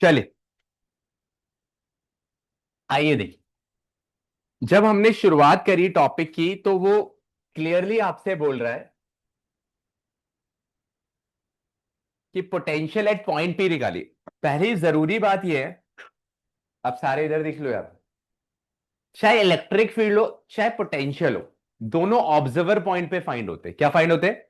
चलिए, आइए देखिए। जब हमने शुरुआत करी टॉपिक की तो वो क्लियरली आपसे बोल रहा है कि पोटेंशियल एट पॉइंट पी निकालिए। पहली जरूरी बात यह है, अब सारे इधर देख लो यार, चाहे इलेक्ट्रिक फील्ड हो चाहे पोटेंशियल हो, दोनों ऑब्जर्वर पॉइंट पे फाइंड होते हैं। क्या फाइंड होते हैं?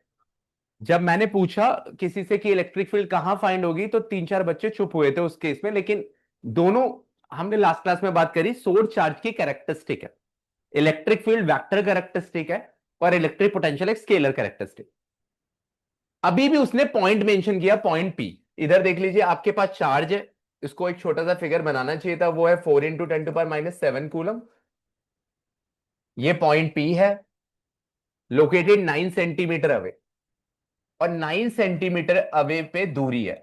जब मैंने पूछा किसी से कि इलेक्ट्रिक फील्ड कहां फाइंड होगी तो तीन चार बच्चे चुप हुए थे उस केस में, लेकिन दोनों, हमने लास्ट क्लास में बात करी, सोर्स चार्ज की कैरेक्टरिस्टिक है। इलेक्ट्रिक फील्ड वेक्टर कैरेक्टरिस्टिक है और इलेक्ट्रिक पोटेंशियल एक स्केलर कैरेक्टरिस्टिक। अभी भी उसने पॉइंट मेंशन किया, पॉइंट पी। इधर देख लीजिए, आपके पास चार्ज है, इसको एक छोटा सा फिगर बनाना चाहिए था, वो है 4 × 10⁻⁷ ये पॉइंट पी है, लोकेटेड 9 सेंटीमीटर अवे, और 9 सेंटीमीटर अवे पे दूरी है,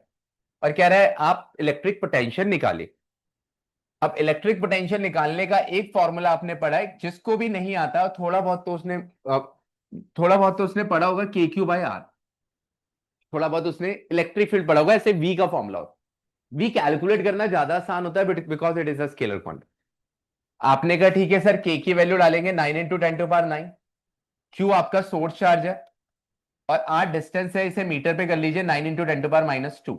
और कह रहा है आप इलेक्ट्रिक पोटेंशियल निकालिए। अब इलेक्ट्रिक पोटेंशियल निकालने का एक फॉर्मूला आपने पढ़ा है, जिसको भी नहीं आता थोड़ा बहुत तो उसने पढ़ा होगा, KQ/R। थोड़ा बहुत उसने इलेक्ट्रिक फील्ड पढ़ा होगा, ऐसे V का फॉर्मूला होता है। V कैलकुलेट करना ज्यादा आसान होता है because it is a scalar quantity. आपने कहा ठीक है सर, K की वैल्यू डालेंगे 9 × 10⁻⁹। Q आपका सोर्स चार्ज है और R डिस्टेंस है, इसे मीटर पे कर लीजिए, 9 × 10⁻²।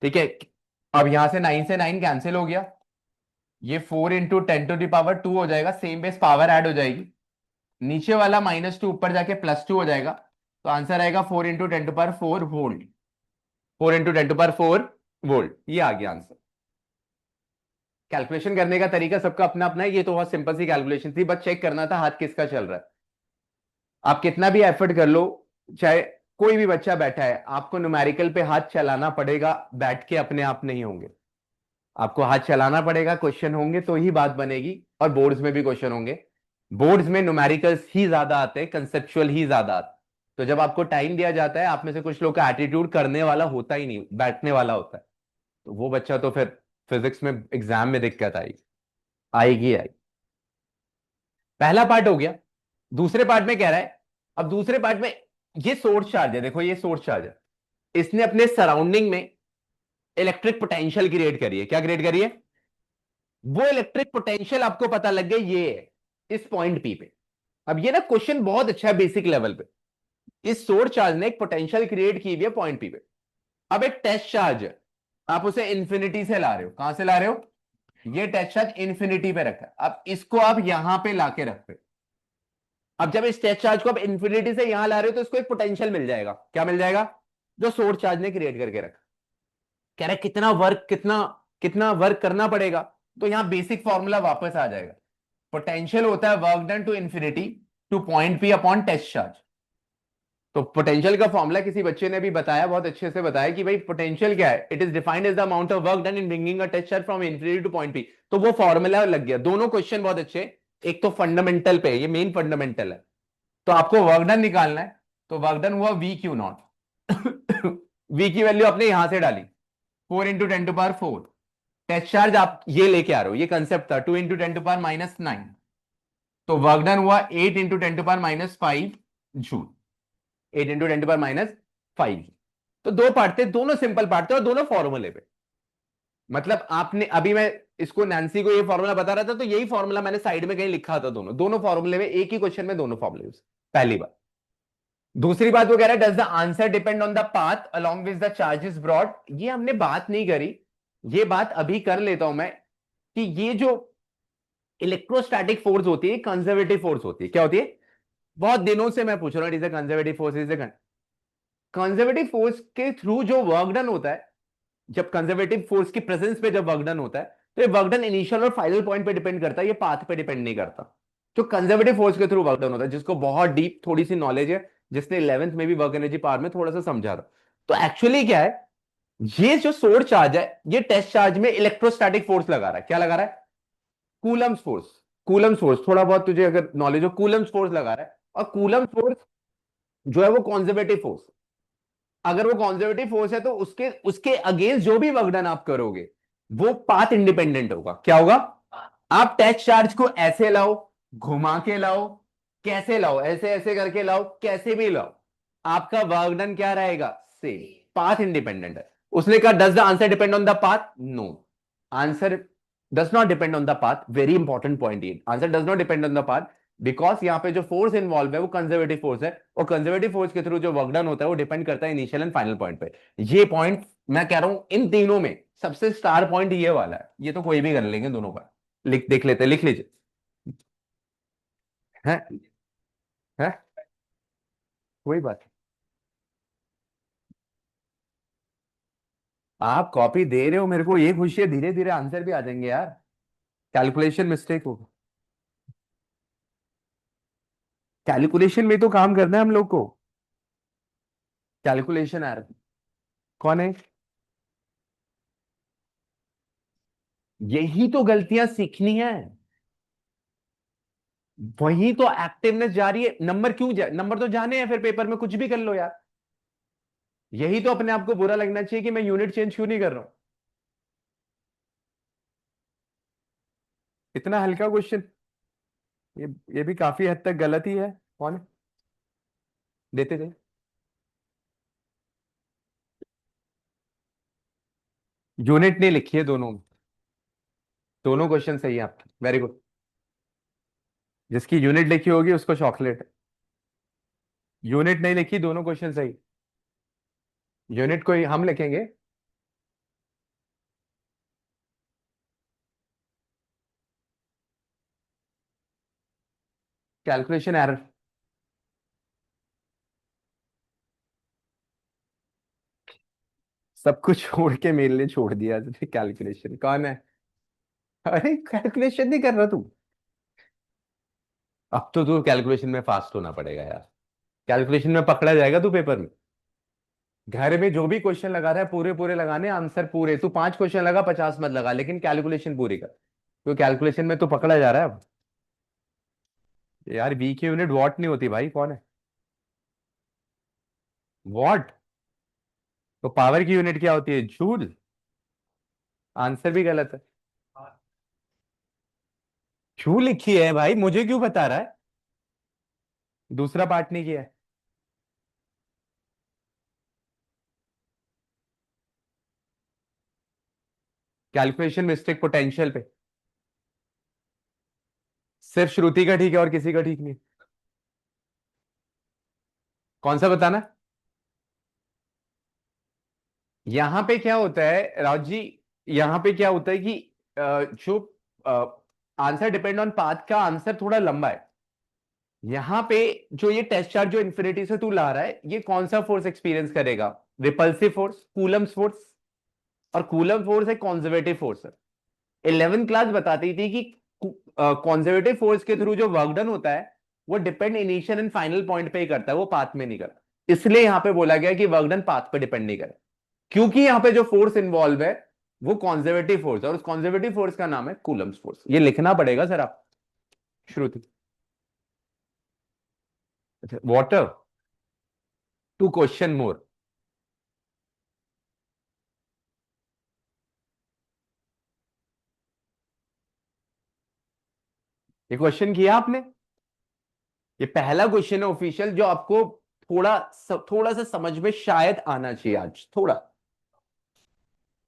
ठीक है, अब यहां से 9 से 9 कैंसिल हो गया, ये 4 × 10⁻² हो जाएगा, सेम बेस पावर ऐड हो जाएगी, नीचे वाला -2 ऊपर जाके +2 हो जाएगा, तो आंसर आएगा 4 × 10⁴ वोल्ट। 4 × 10⁴ वोल्ट, ये आ गया आंसर। कैलकुलेशन करने का तरीका सबका अपना अपना है, ये तो बहुत सिंपल सी कैलकुलेशन थी, बस चेक करना था हाथ किसका चल रहा है। आप कितना भी एफर्ट कर लो, चाहे कोई भी बच्चा बैठा है, आपको न्यूमेरिकल पे हाथ चलाना पड़ेगा, बैठ के अपने आप नहीं होंगे। आपको हाथ चलाना पड़ेगा, क्वेश्चन होंगे तो ही बात बनेगी, और बोर्ड्स में भी क्वेश्चन होंगे। बोर्ड्स में न्यूमेरिकल्स ही ज्यादा आते हैं, कंसेप्चुअल ही ज्यादा आते हैं। तो जब आपको टाइम दिया जाता है, आप में से कुछ लोग का एटीट्यूड करने वाला होता ही नहीं, बैठने वाला होता है, तो वो बच्चा तो फिर फिजिक्स में एग्जाम में दिक्कत आएगी, आएगी आएगी। पहला पार्ट हो गया। दूसरे पार्ट में कह रहा है, अब दूसरे पार्ट में ये सोर्स चार्ज है, देखो ये सोर्स चार्ज है, इसने अपने सराउंडिंग में इलेक्ट्रिक पोटेंशियल क्रिएट करी है। क्या क्रिएट करी है? वो इलेक्ट्रिक पोटेंशियल आपको पता लग गया, ये है इस पॉइंट पी पे। अब ये ना क्वेश्चन बहुत अच्छा है बेसिक लेवल पे। इस सोर्स चार्ज ने एक पोटेंशियल क्रिएट की हुई है पॉइंट पी पे। अब एक टेस्ट चार्ज है, आप उसे इंफिनिटी से ला रहे हो। कहां से ला रहे हो? ये टेस्ट चार्ज इंफिनिटी पे रखा है, अब इसको आप यहां पे लाके रख रहे हो। अब जब इस टेस्ट चार्ज को आप इंफिनिटी से यहां ला रहे हो तो इसको एक पोटेंशियल मिल जाएगा। क्या मिल जाएगा? जो सोर्स चार्ज ने क्रिएट करके रखा। कह रहा है कितना वर्क करना पड़ेगा, तो यहां बेसिक फॉर्मूला वापस आ जाएगा। पोटेंशियल होता है work done to infinity to point P upon test charge. तो पोटेंशियल का फॉर्मूला किसी बच्चे ने भी बताया, बहुत अच्छे से बताया कि भाई पोटेंशियल क्या है, it is defined as the amount of work done in bringing a test charge from infinity to point P. तो वो फॉर्मूला लग गया। दोनों क्वेश्चन बहुत अच्छे, एक तो फंडामेंटल पे, ये मेन फंडामेंटल है। तो आपको वर्क डन निकालना है, तो वर्क डन हुआ V Q0। V की वैल्यू आपने यहां से डाली, 4 × 10⁻⁴। टेस्ट चार्ज आप ये लेके आ रहे हो, ये कंसेप्ट था 2 × 10⁻⁹। तो वर्क डन हुआ 8 × 10⁻⁵ जूल। 8 × 10⁻⁵। तो दो पार्ट थे, दोनों सिंपल पार्ट थे और दोनों फॉर्मूले पे। मतलब आपने अभी, मैं इसको नैन्सी को ये फॉर्मूला बता रहा था, तो यही फॉर्मूला मैंने साइड में कहीं लिखा था, दोनों दोनों फॉर्मूले में, एक ही क्वेश्चन में दोनों फॉर्मूले। पहली बात। दूसरी बात वो कह रहा है, does the answer depend on the path along which the charge is brought. ये हमने बात नहीं करी, ये बात अभी कर लेता हूं मैं, कि ये जो इलेक्ट्रोस्टैटिक फोर्स होती है कंजर्वेटिव फोर्स होती है। क्या होती है? बहुत दिनों से मैं पूछ रहा हूं, is a conservative force, is a conservative force के थ्रू जो वर्क डन होता है, जब कंजर्वेटिव फोर्स की प्रेजेंस पे जब वर्क डन होता है, तो ये वर्क डन इनिशियल और फाइनल पॉइंट पे डिपेंड करता है, ये पाथ पे डिपेंड नहीं करता। जो कंजर्वेटिव फोर्स के थ्रू वर्क डन होता है, जिसको बहुत डीप थोड़ी सी नॉलेज है, जिसने 11th में भी वर्क एनर्जी पावर में थोड़ा सा समझा था, तो एक्चुअली क्या है, ये जो सोर्स चार्ज है, ये टेस्ट चार्ज में इलेक्ट्रोस्टैटिक फोर्स लगा रहा है। क्या लगा रहा है? Coulomb's force. कूलम्स फोर्स, थोड़ा बहुत तुझे अगर नॉलेज हो, कूलम्स फोर्स लगा रहा है। और कूलम्स फोर्स जो है वो कंजर्वेटिव फोर्स। अगर वो कंजर्वेटिव फोर्स है तो उसके उसके अगेंस्ट जो भी वर्क डन आप करोगे, वो पाथ इंडिपेंडेंट होगा। क्या होगा? आप टेस्ट चार्ज को ऐसे लाओ, घुमा के लाओ, कैसे लाओ, ऐसे ऐसे करके लाओ, कैसे भी लाओ, आपका वर्क डन क्या रहेगा? सेम, पाथ इंडिपेंडेंट है। उसने कहा does the answer depend on the path? No, answer does not depend on the path. Very important point, ये answer does not depend on the path because यहाँ पे जो force involve है वो conservative force है, और कंजर्वेटिव फोर्स के through जो वर्क डन होता है वो डिपेंड करता है इनिशियल एंड फाइनल पॉइंट पे। ये पॉइंट मैं कह रहा हूं इन तीनों में सबसे स्टार पॉइंट ये वाला है, ये तो कोई भी कर लेंगे दोनों का। लिख देख लेते हैं, लिख लीजिए। है है वही बात। आप कॉपी दे रहे हो मेरे को, ये खुशी है, धीरे धीरे आंसर भी आ जाएंगे यार। कैलकुलेशन मिस्टेक होगा, कैलकुलेशन में तो काम करना है हम लोग को। कैलकुलेशन एरर कौन है? यही तो गलतियां सीखनी है, वही तो एक्टिवनेस जा रही है। नंबर क्यों नंबर तो जाने हैं, फिर पेपर में कुछ भी कर लो यार। यही तो अपने आप को बुरा लगना चाहिए कि मैं यूनिट चेंज क्यों नहीं कर रहा हूं। इतना हल्का क्वेश्चन, ये ये भी काफी हद तक गलत ही है। कौन है? देते थे। यूनिट नहीं लिखी है दोनों में, दोनों क्वेश्चन सही है आपके, वेरी गुड। जिसकी यूनिट लिखी होगी उसको चॉकलेट। यूनिट नहीं लिखी, दोनों क्वेश्चन सही। यूनिट को ही हम लिखेंगे। Calculation error. सब कुछ छोड़ के मेरे लिए छोड़ दिया तुझे, कैलकुलेशन कौन है? अरे कैलकुलेशन नहीं कर रहा तू? अब तो तू कैलकुलेशन में फास्ट होना पड़ेगा यार, कैलकुलेशन में पकड़ा जाएगा तू पेपर में। घर में जो भी क्वेश्चन लगा रहा है पूरे पूरे लगाने, आंसर पूरे। तू 5 क्वेश्चन लगा, 50 मत लगा, लेकिन कैलकुलेशन पूरी कर, क्योंकि कैलकुलेशन में तो पकड़ा जा रहा है अब। यार वी की यूनिट वॉट नहीं होती भाई, कौन है? वॉट? तो पावर की यूनिट क्या होती है? जूल। आंसर भी गलत है। क्यों लिखी है भाई, मुझे क्यों बता रहा है? दूसरा पार्ट नहीं किया है। कैलकुलेशन मिस्टेक पोटेंशियल पे। सिर्फ श्रुति का ठीक है और किसी का ठीक नहीं। कौन सा बताना? यहां पे क्या होता है राज जी, यहां पे क्या होता है कि जो आंसर डिपेंड ऑन पाथ का आंसर थोड़ा लंबा है। यहां पे जो ये टेस्ट चार्ज जो इन्फिनिटी से तू ला रहा है, ये कौन सा फोर्स एक्सपीरियंस करेगा? Repulsive force, Coulomb's force. और कूलम फोर्स है कॉन्जर्वेटिव फोर्स है। 11th क्लास बताती थी कि कॉन्जर्वेटिव फोर्स के थ्रू जो वर्क डन होता है वो depend initial and final point पे ही करता है, वो पाथ में नहीं करता। इसलिए यहां पे बोला गया कि वर्क डन पाथ पे डिपेंड नहीं करे, क्योंकि यहां पे जो फोर्स इन्वॉल्व है वो कॉन्जर्वेटिव फोर्स है, और उस कॉन्जर्वेटिव फोर्स का नाम है कूलम्स फोर्स। ये लिखना पड़ेगा सर आप। श्रुति। वाटर। टू क्वेश्चन मोर। ये क्वेश्चन किया आपने? ये पहला क्वेश्चन है ऑफिशियल जो आपको थोड़ा सा समझ में शायद आना चाहिए आज थोड़ा।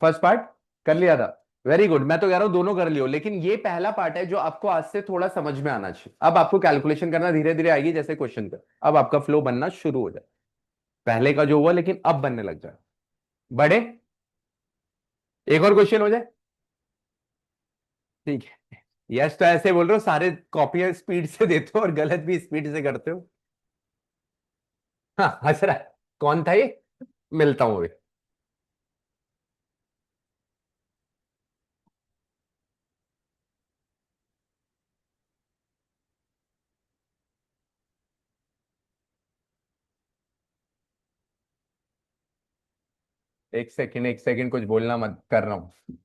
फर्स्ट पार्ट कर लिया था, वेरी गुड। मैं तो कह रहा हूं दोनों कर लियो, लेकिन ये पहला पार्ट है जो आपको आज से थोड़ा समझ में आना चाहिए। अब आपको कैलकुलेशन करना धीरे धीरे आएगी, जैसे क्वेश्चन का अब आपका फ्लो बनना शुरू हो जाए। पहले का जो हुआ लेकिन अब बनने लग जाए। बड़े, एक और क्वेश्चन हो जाए। ठीक है। यस तो ऐसे बोल रहे हो, सारे कॉपियां स्पीड से देते हो और गलत भी स्पीड से करते हो। हाँ हंस रहा है, कौन था ये? मिलता हूं अभी। एक सेकंड, एक सेकंड, कुछ बोलना मत, कर रहा हूं।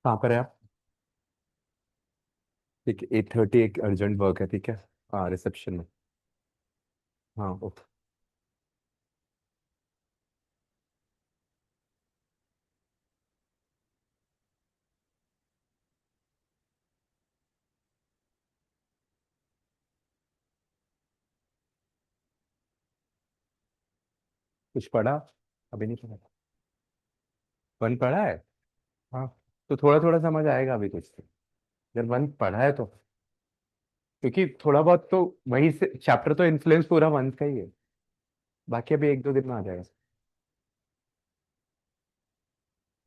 कहाँ पर है आप? ठीक है, 8:30 एक अर्जेंट वर्क है, ठीक है। हाँ, रिसेप्शन में। हाँ, ओके। कुछ पढ़ा? अभी नहीं पढ़ा? वन पढ़ा है? हाँ, तो थोड़ा थोड़ा समझ आएगा अभी कुछ तो। जब वन पढ़ा है तो, क्योंकि थोड़ा बहुत तो वही से चैप्टर तो इन्फ्लुएंस पूरा वन का ही है। बाकी अभी 1-2 दिन में आ जाएगा।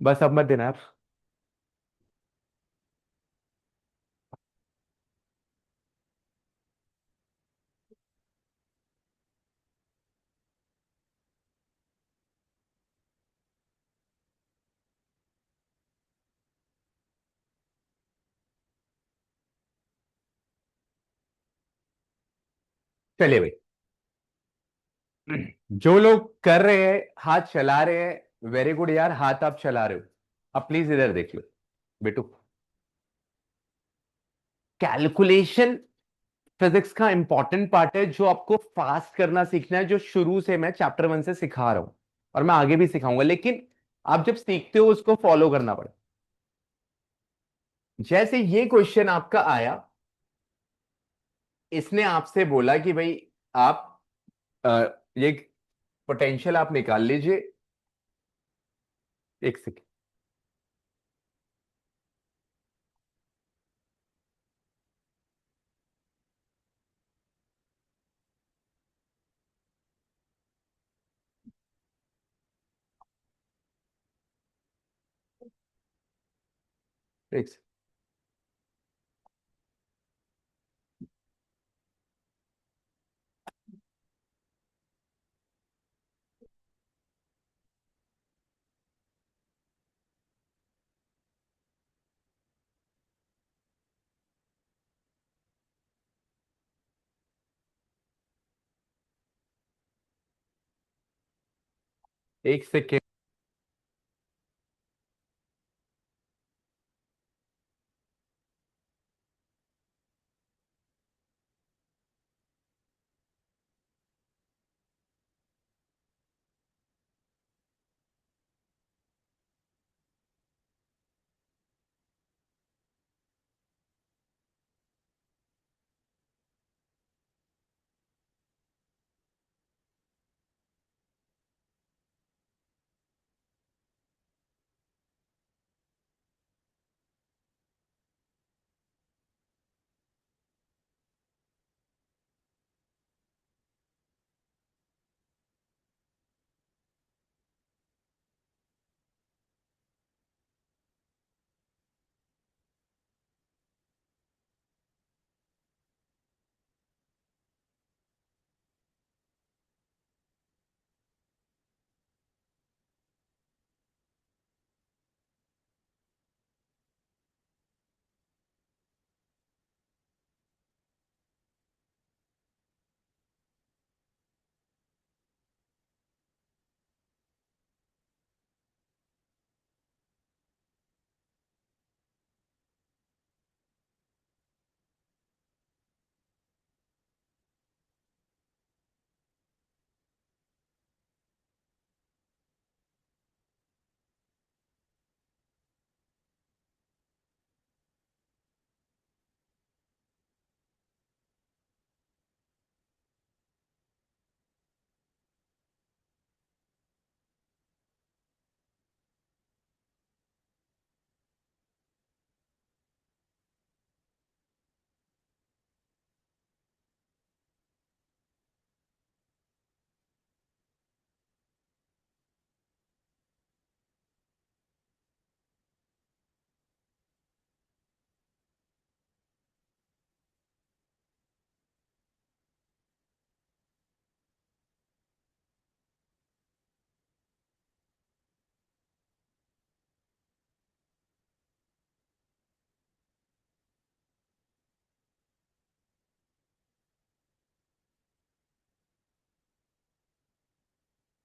बस अब मत देना आप। चलिए भाई, जो लोग कर रहे हैं, हाथ चला रहे हैं, वेरी गुड यार, हाथ आप चला रहे हो। अब प्लीज इधर देख लो बेटू। कैलकुलेशन फिजिक्स का इंपॉर्टेंट पार्ट है, जो आपको फास्ट करना सीखना है, जो शुरू से मैं चैप्टर 1 से सिखा रहा हूं, और मैं आगे भी सिखाऊंगा। लेकिन आप जब सीखते हो उसको फॉलो करना पड़े। जैसे ये क्वेश्चन आपका आया, इसने आपसे बोला कि भाई आप ये पोटेंशियल आप निकाल लीजिए। एक सेकेंड। एक एक सेकेंड।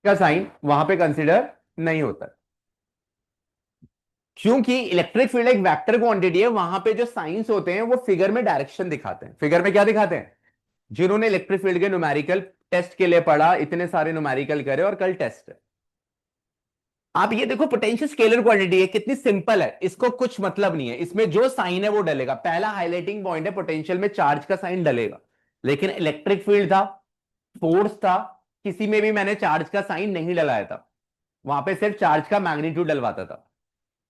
का साइन वहां पे कंसिडर नहीं होता। क्योंकि इलेक्ट्रिक फील्ड एक वेक्टर क्वांटिटी है, वहां पे जो साइंस होते हैं वो फिगर में डायरेक्शन दिखाते हैं। फिगर में क्या दिखाते हैं? जिन्होंने इलेक्ट्रिक फील्ड के न्यूमेरिकल टेस्ट के लिए पढ़ा, इतने सारे न्यूमेरिकल करे और कल टेस्ट है। आप ये देखो, पोटेंशियल स्केलर क्वांटिटी है, कितनी सिंपल है, इसको कुछ मतलब नहीं है, इसमें जो साइन है वो डलेगा। पहला हाईलाइटिंग पॉइंट है, पोटेंशियल में चार्ज का साइन डलेगा। लेकिन इलेक्ट्रिक फील्ड था, फोर्स था, किसी में भी मैंने चार्ज का साइन नहीं डलाया था, वहां पे सिर्फ चार्ज का मैग्नीट्यूड डलवाता था।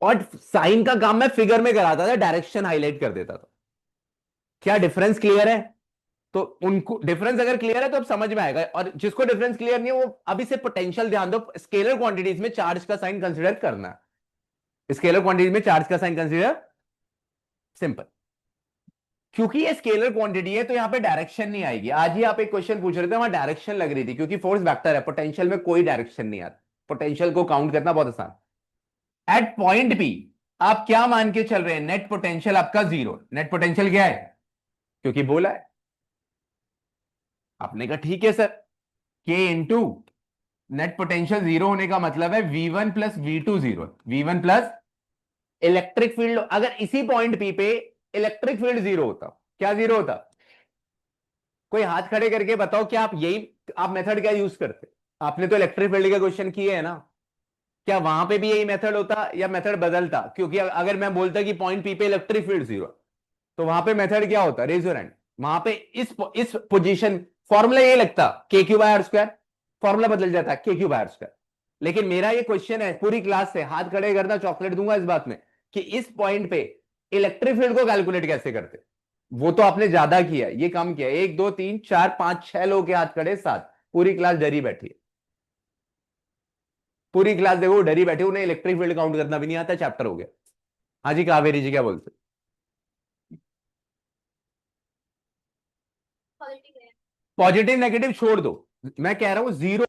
और साइन का काम मैं फिगर में कराता था, डायरेक्शन हाईलाइट कर देता था। क्या डिफरेंस क्लियर है? तो उनको डिफरेंस अगर क्लियर है तो अब समझ में आएगा, और जिसको डिफरेंस क्लियर नहीं है वो अभी से पोटेंशियल ध्यान दो, स्केलर क्वांटिटीज में चार्ज का साइन कंसीडर करना है। स्केलर क्वांटिटीज में चार्ज का साइन कंसीडर, सिंपल। क्योंकि ये स्केलर क्वांटिटी है तो यहां पे डायरेक्शन नहीं आएगी। आज ही आप एक क्वेश्चन पूछ रहे थे, वहां डायरेक्शन लग रही थी, क्योंकि फोर्स वेक्टर है, पोटेंशियल में कोई डायरेक्शन नहीं आता। पोटेंशियल को काउंट करना बहुत आसान। एट पॉइंट पी आप क्या मान के चल रहे हैं? नेट पोटेंशियल आपका जीरो। नेट पोटेंशियल क्या है? क्योंकि बोला है, आपने कहा ठीक है सर, के इंटू नेट पोटेंशियल जीरो होने का मतलब है V1 plus V2 zero. V1 plus electric field, अगर इसी पॉइंट पी पे इलेक्ट्रिक फील्ड जीरो होता, क्या जीरो होता? कोई हाथ खड़े करके बताओ, क्या आप यही आप मेथड क्या यूज करते? आपने तो इलेक्ट्रिक फील्ड के क्वेश्चन किए हैं ना, क्या वहां पे भी यही मेथड होता या मेथड बदलता? क्योंकि अगर मैं बोलता कि पॉइंट पी पे इलेक्ट्रिक फील्ड जीरो, तो वहां पे मेथड क्या होता? Raise your hand. वहां पे इस पोजीशन फॉर्मूला ये लगता K Q by R square, formula बदल जाता के क्यू बाय आर स्क्वायर। लेकिन मेरा ये क्वेश्चन है, पूरी क्लास से हाथ खड़े करना, चॉकलेट दूंगा इस बात में, कि इस पॉइंट पे इलेक्ट्रिक फील्ड को कैलकुलेट कैसे करते। वो तो आपने ज्यादा किया है, ये कम किया है। एक दो तीन चार पांच छह लोग के हाथ खड़े, सात, पूरी क्लास डरी बैठी है। पूरी क्लास देखो डरी बैठी, उन्हें इलेक्ट्रिक फील्ड काउंट करना भी नहीं आता, चैप्टर हो गया। हाँ जी, कावेरी जी क्या बोलते? पॉजिटिव नेगेटिव छोड़ दो, मैं कह रहा हूं जीरो।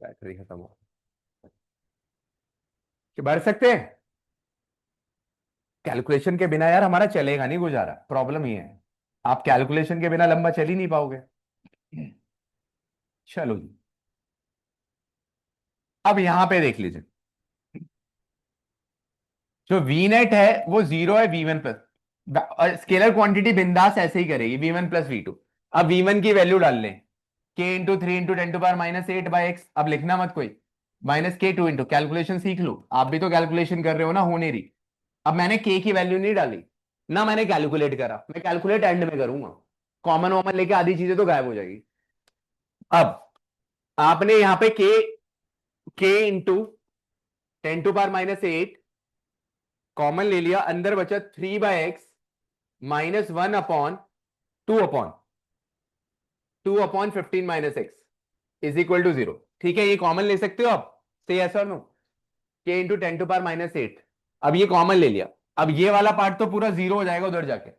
बैटरी खत्म हो कि बढ़ सकते हैं। कैलकुलेशन के बिना यार हमारा चलेगा नहीं गुजारा, प्रॉब्लम ही है। आप कैलकुलेशन के बिना लंबा चल ही नहीं पाओगे। चलो जी, अब यहां पे देख लीजिए, जो वी नेट है वो जीरो है V one plus, scalar quantity बिंदास ऐसे ही करेगी V one plus V two. अब वी वन की वैल्यू डाल लें, K into three into ten to power minus eight by X, अब लिखना मत कोई, माइनस के टू इंटू, कैलकुलेशन सीख लो, आप भी तो कैलकुलेशन कर रहे हो ना, हो नहीं रही। अब मैंने के की वैल्यू नहीं डाली ना, मैंने कैलकुलेट करा, मैं कैलकुलेट एंड में करूंगा, कॉमन वॉमन लेके आधी चीजें तो गायब हो जाएगी। अब आपने यहां पे K into ten to power minus eight common ले लिया, अंदर बचा three by X minus one upon two upon 15 minus X is equal to zero. ठीक है, ये कॉमन ले सकते हो आप, से यस और no, K into ten to power minus eight. अब ये कॉमन ले लिया, अब ये वाला पार्ट तो पूरा जीरो हो जाएगा उधर जाके।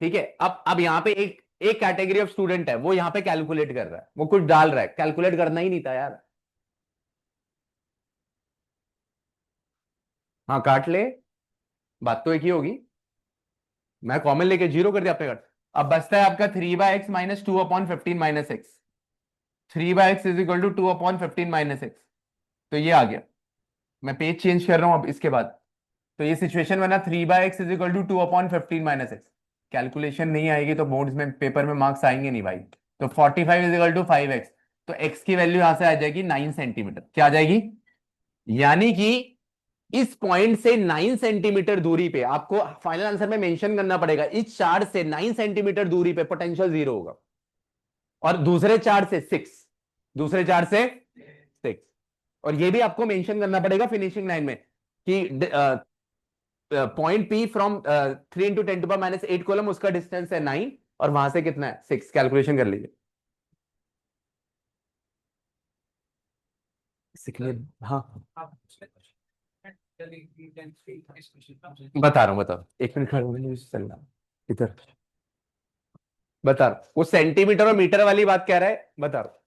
ठीक है, अब यहाँ पे एक एक कैटेगरी ऑफ स्टूडेंट है, वो यहाँ पे कैलकुलेट कर रहा है, वो कुछ डाल रहा है, कैलकुलेट करना ही नहीं था यार। हाँ काट ले, बात तो एक ही होगी, मैं कॉमन लेके जीरो कर दिया आपने कट। अब बचता है आपका three by X minus two upon fifteen minus X, three by X is equal to two upon fifteen minus X. तो ये आ गया, मैं पेज चेंज कर रहा हूं अब इसके बाद। तो ये सिचुएशन बना three by X is equal to two upon fifteen minus X. Calculation नहीं आएगी तो बोर्ड्स में पेपर में मार्क्स आएंगे नहीं भाई। तो 45 is equal to five X, तो एक्स की वैल्यू यहां से आ जाएगी 9 सेंटीमीटर। क्या आ जाएगी? यानी कि इस पॉइंट से 9 सेंटीमीटर दूरी पे, आपको फाइनल आंसर में मेंशन करना पड़ेगा, इस चार्ज से 9 सेंटीमीटर दूरी पे पोटेंशियल जीरो होगा, और दूसरे चार्ज से सिक्स, दूसरे चार्ज से सिक्स। और ये भी आपको मेंशन करना पड़ेगा फिनिशिंग लाइन में कि point P from three into ten to power minus eight column, उसका डिस्टेंस है 9, और वहां से कितना है 6, कैलकुलेशन कर लीजिए। सीखने, हाँ बता रहा हूँ, बता रहा हूँ, एक मिनट खड़े होने दीजिए, चलना इधर, बता रहा हूँ, वो सेंटीमीटर और मीटर वाली बात कह रहा है, बता रहा हूँ।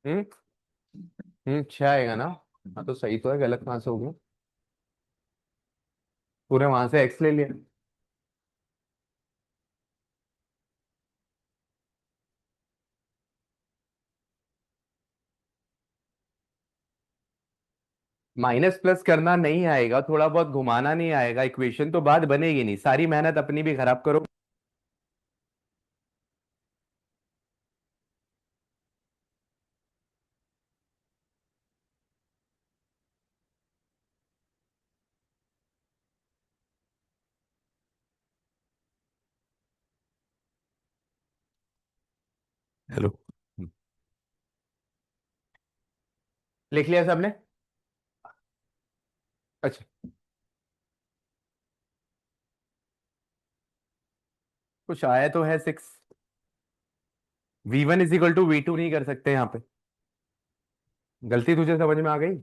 हम्म अच्छा आएगा ना? हाँ तो सही तो है, गलत कहां से हो गया? पूरे वहां से एक्स ले लिया। माइनस प्लस करना नहीं आएगा, थोड़ा बहुत घुमाना नहीं आएगा, इक्वेशन तो बाद बनेगी नहीं, सारी मेहनत अपनी भी खराब करो। हेलो, लिख लिया सबने? अच्छा, कुछ आया तो है 6, V one is equal to V two नहीं कर सकते यहाँ पे, गलती तुझे समझ में आ गई?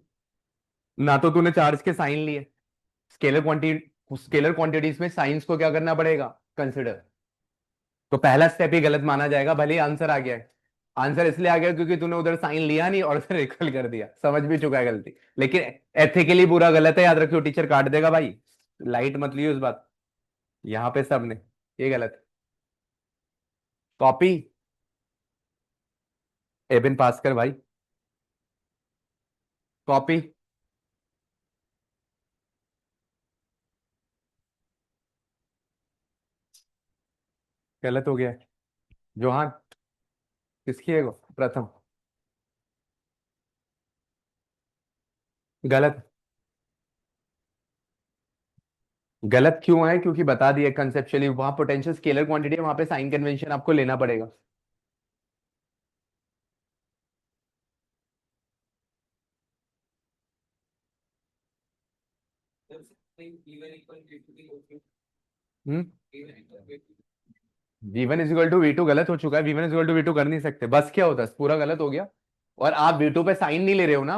ना तो तूने चार्ज के साइन लिए, स्केलर क्वांटिटी, स्केलर क्वांटिटीज में साइंस को क्या करना पड़ेगा, कंसिडर। तो पहला स्टेप ही गलत माना जाएगा, भले ही आंसर आ गया है। आंसर इसलिए आ गया क्योंकि तूने उधर साइन लिया नहीं और फिर इक्वल कर दिया, समझ भी चुका है गलती, लेकिन एथिकली पूरा गलत है, याद रखियो, टीचर काट देगा भाई, लाइट मत लियो इस बात। यहाँ पे सबने, ये गलत है। कॉपी, एबिन पास कर भाई, कॉपी। गलत हो गया है। जोहान, किसकी है वो प्रथम? गलत। गलत क्यों है? क्योंकि बता दिया कंसेप्चुअली, वहां पोटेंशियल स्केलर क्वांटिटी है, वहां पे साइन कन्वेंशन आपको लेना पड़ेगा। हम्म। V1 = V2 गलत हो चुका है, V1 = V2 कर नहीं सकते, बस क्या होता है, पूरा गलत हो गया। और आप V2 पे साइन नहीं ले रहे हो ना,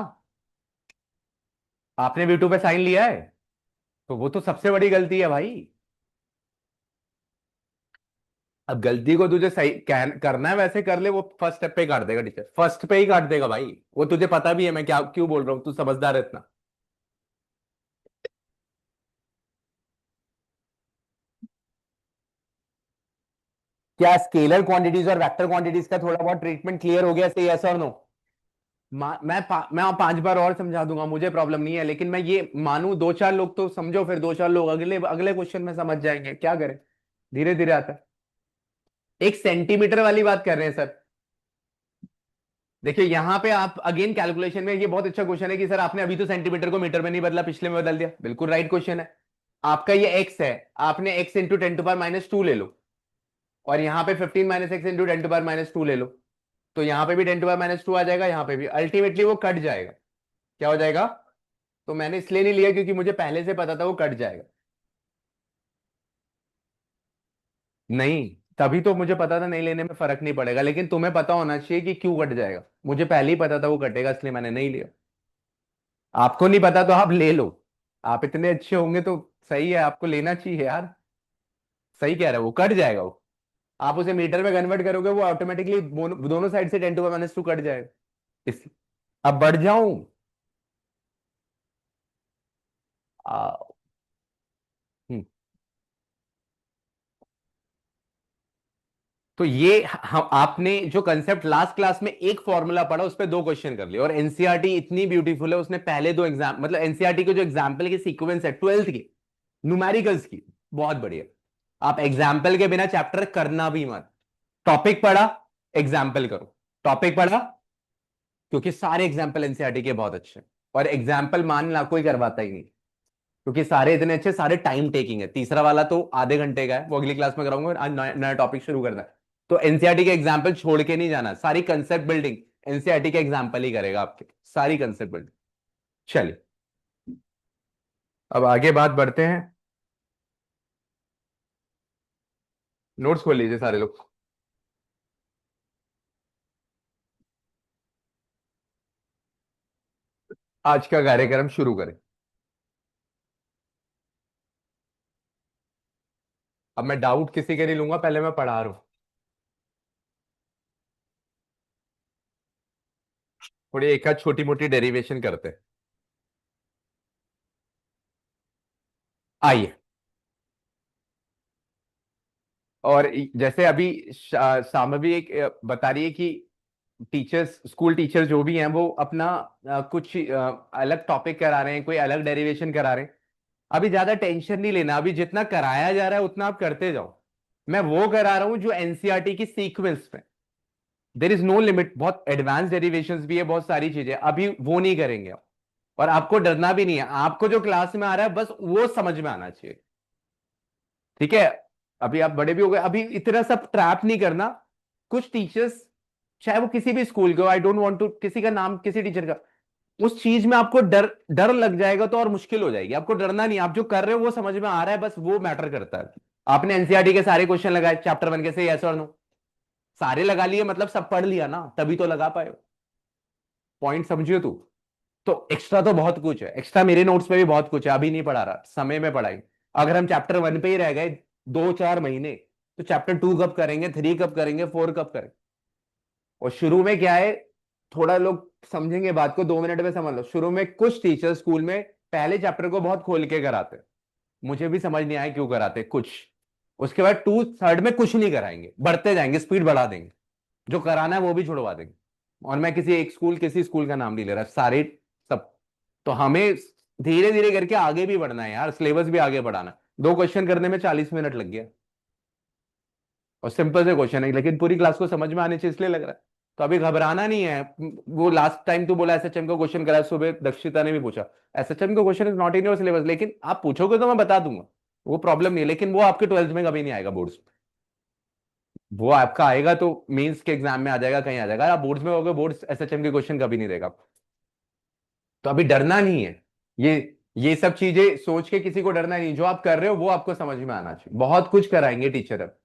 आपने V2 पे साइन लिया है, तो वो तो सबसे बड़ी गलती है भाई। अब गलती को तुझे सही करना है, वैसे कर ले, वो फर्स्ट स्टेप पे ही काट देगा टीचर, फर्स्ट पे ही काट देगा भाई। वो तुझे पता भी है मैं क्या क्यों बोल रहा हूँ, तू समझदार है इतना। क्या स्केलर क्वांटिटीज और वेक्टर क्वांटिटीज का थोड़ा बहुत ट्रीटमेंट क्लियर हो गया, से यस और नो? मैं 5 बार और समझा दूंगा, मुझे प्रॉब्लम नहीं है, लेकिन मैं ये मानूं 2-4 लोग तो समझो, फिर 2-4 लोग अगले अगले क्वेश्चन में समझ जाएंगे, क्या करें। धीरे धीरे आता है। 1 सेंटीमीटर वाली बात कर रहे हैं सर। देखिए यहाँ पे आप अगेन कैलकुलेशन में, ये बहुत अच्छा क्वेश्चन है कि सर आपने अभी तो सेंटीमीटर को मीटर में नहीं बदला, पिछले में बदल दिया, बिल्कुल राइट क्वेश्चन है। आपका ये एक्स है, आपने एक्स इंटू 10⁻²ले लो, और यहाँ पे 15 - x इंटू 10⁻² ले लो, तो यहाँ पे भी 10⁻² आ जाएगा, यहाँ पे भी अल्टीमेटली वो कट जाएगा। क्या हो जाएगा? तो मैंने इसलिए नहीं लिया क्योंकि मुझे पहले से पता था वो कट जाएगा। नहीं, तभी तो मुझे पता था नहीं लेने में फर्क नहीं पड़ेगा, लेकिन तुम्हें पता होना चाहिए कि क्यों कट जाएगा। मुझे पहले ही पता था वो कटेगा, इसलिए मैंने नहीं लिया। आपको नहीं पता तो आप ले लो, आप इतने अच्छे होंगे तो सही है, आपको लेना चाहिए यार। सही कह रहे हो, वो कट जाएगा वो। आप उसे मीटर में कन्वर्ट करोगे, वो ऑटोमेटिकली दोनों साइड से 10⁻² कट जाएगा। इस अब बढ़ जाऊं? आ, हम्म, तो ये हम आपने जो कंसेप्ट लास्ट क्लास में एक फॉर्मूला पढ़ा, उस पे 2 क्वेश्चन कर लिए, और एनसीईआरटी इतनी ब्यूटीफुल है, उसने पहले 2 एग्जाम, मतलब एनसीईआरटी के जो एग्जाम्पल की सीक्वेंस है 12th की न्यूमेरिकल्स की, बहुत बढ़िया। आप एग्जाम्पल के बिना चैप्टर करना भी मत। टॉपिक पढ़ा, एग्जाम्पल करो। टॉपिक पढ़ा, क्योंकि सारे एग्जाम्पल एनसीईआरटी के बहुत अच्छे हैं, और एग्जाम्पल मानना कोई करवाता ही नहीं, क्योंकि सारे इतने अच्छे, सारे टाइम टेकिंग है। तीसरा वाला तो आधे घंटे का है, वो अगली क्लास में कराऊंगा, आज नया नया टॉपिक शुरू करना है। तो एनसीईआरटी के एग्जाम्पल छोड़ के नहीं जाना, सारी कंसेप्ट बिल्डिंग एनसीईआरटी के एग्जाम्पल ही करेगा आपके, सारी कंसेप्ट बिल्डिंग। चलिए, अब आगे बात बढ़ते हैं। नोट्स खोल लीजिए सारे लोग। आज का कार्यक्रम शुरू करें। अब मैं डाउट किसी के नहीं लूंगा, पहले मैं पढ़ा रहा हूं। थोड़ी एक आध छोटी मोटी डेरिवेशन करते हैं। आइए। और जैसे अभी सामवी एक बता रही है कि टीचर्स, स्कूल टीचर जो भी हैं, वो अपना कुछ अलग टॉपिक करा रहे हैं, कोई अलग डेरिवेशन करा रहे हैं। अभी ज्यादा टेंशन नहीं लेना, अभी जितना कराया जा रहा है उतना आप करते जाओ। मैं वो करा रहा हूं जो एनसीईआरटी की सीक्वेंस में, देर इज नो लिमिट, बहुत एडवांस डेरिवेशंस भी है, बहुत सारी चीजें, अभी वो नहीं करेंगे आप। और आपको डरना भी नहीं है, आपको जो क्लास में आ रहा है बस वो समझ में आना चाहिए। ठीक है? अभी आप बड़े भी हो गए, अभी इतना सब ट्रैप नहीं करना। कुछ टीचर्स, चाहे वो किसी भी स्कूल के, आई डोंट वांट टू किसी का नाम, किसी टीचर का, उस चीज में आपको डर डर लग जाएगा तो और मुश्किल हो जाएगी। आपको डरना नहीं, आप जो कर रहे हो वो समझ में आ रहा है, बस वो मैटर करता है। आपने एनसीईआरटी के सारे क्वेश्चन लगाए चैप्टर 1 के, से यस और नो, सारे लगा लिए, मतलब सब पढ़ लिया ना, तभी तो लगा पाए। पॉइंट समझियो तू। तो एक्स्ट्रा तो बहुत कुछ है, एक्स्ट्रा मेरे नोट्स में भी बहुत कुछ है, अभी नहीं पढ़ा रहा, समय में पढ़ाई। अगर हम चैप्टर 1 पे ही रह गए 2-4 महीने, तो चैप्टर 2 कब करेंगे, 3 कब करेंगे, 4 कब करेंगे? और शुरू में क्या है, थोड़ा लोग समझेंगे बात को, 2 मिनट में समझ लो। शुरू में कुछ टीचर स्कूल में पहले चैप्टर को बहुत खोल के कराते, मुझे भी समझ नहीं आया क्यों कराते कुछ। उसके बाद 2/3 में कुछ नहीं कराएंगे, बढ़ते जाएंगे, स्पीड बढ़ा देंगे, जो कराना है वो भी छुड़वा देंगे। और मैं किसी एक स्कूल, किसी स्कूल का नाम नहीं ले रहा, सारे सब। तो हमें धीरे धीरे करके आगे भी बढ़ना है यार, सिलेबस भी आगे बढ़ाना है। 2 क्वेश्चन करने में 40 मिनट लग गया, और सिंपल से क्वेश्चन है, लेकिन पूरी क्लास को समझ में आने चाहिए, इसलिए लग रहा है। तो अभी घबराना नहीं है। वो लास्ट टाइम तू बोला एसएचएम का क्वेश्चन करा, सुबह दक्षिता ने भी पूछा, एसएचएम का question is not in your syllabus, लेकिन आप पूछोगे तो मैं बता दूंगा, वो प्रॉब्लम नहीं है, लेकिन वो आपके 12th में कभी नहीं आएगा, बोर्ड्स। वो आपका आएगा तो मेंस के एग्जाम में आ जाएगा, कहीं आ जाएगा, आप बोर्ड्स में होगे, बोर्ड्स एसएचएम के क्वेश्चन कभी नहीं देगा। तो अभी डरना नहीं है। ये ये सब चीजें सोच के किसी को डरना नहीं, जो आप कर रहे हो वो आपको समझ में आना चाहिए। बहुत कुछ कराएंगे टीचर, अब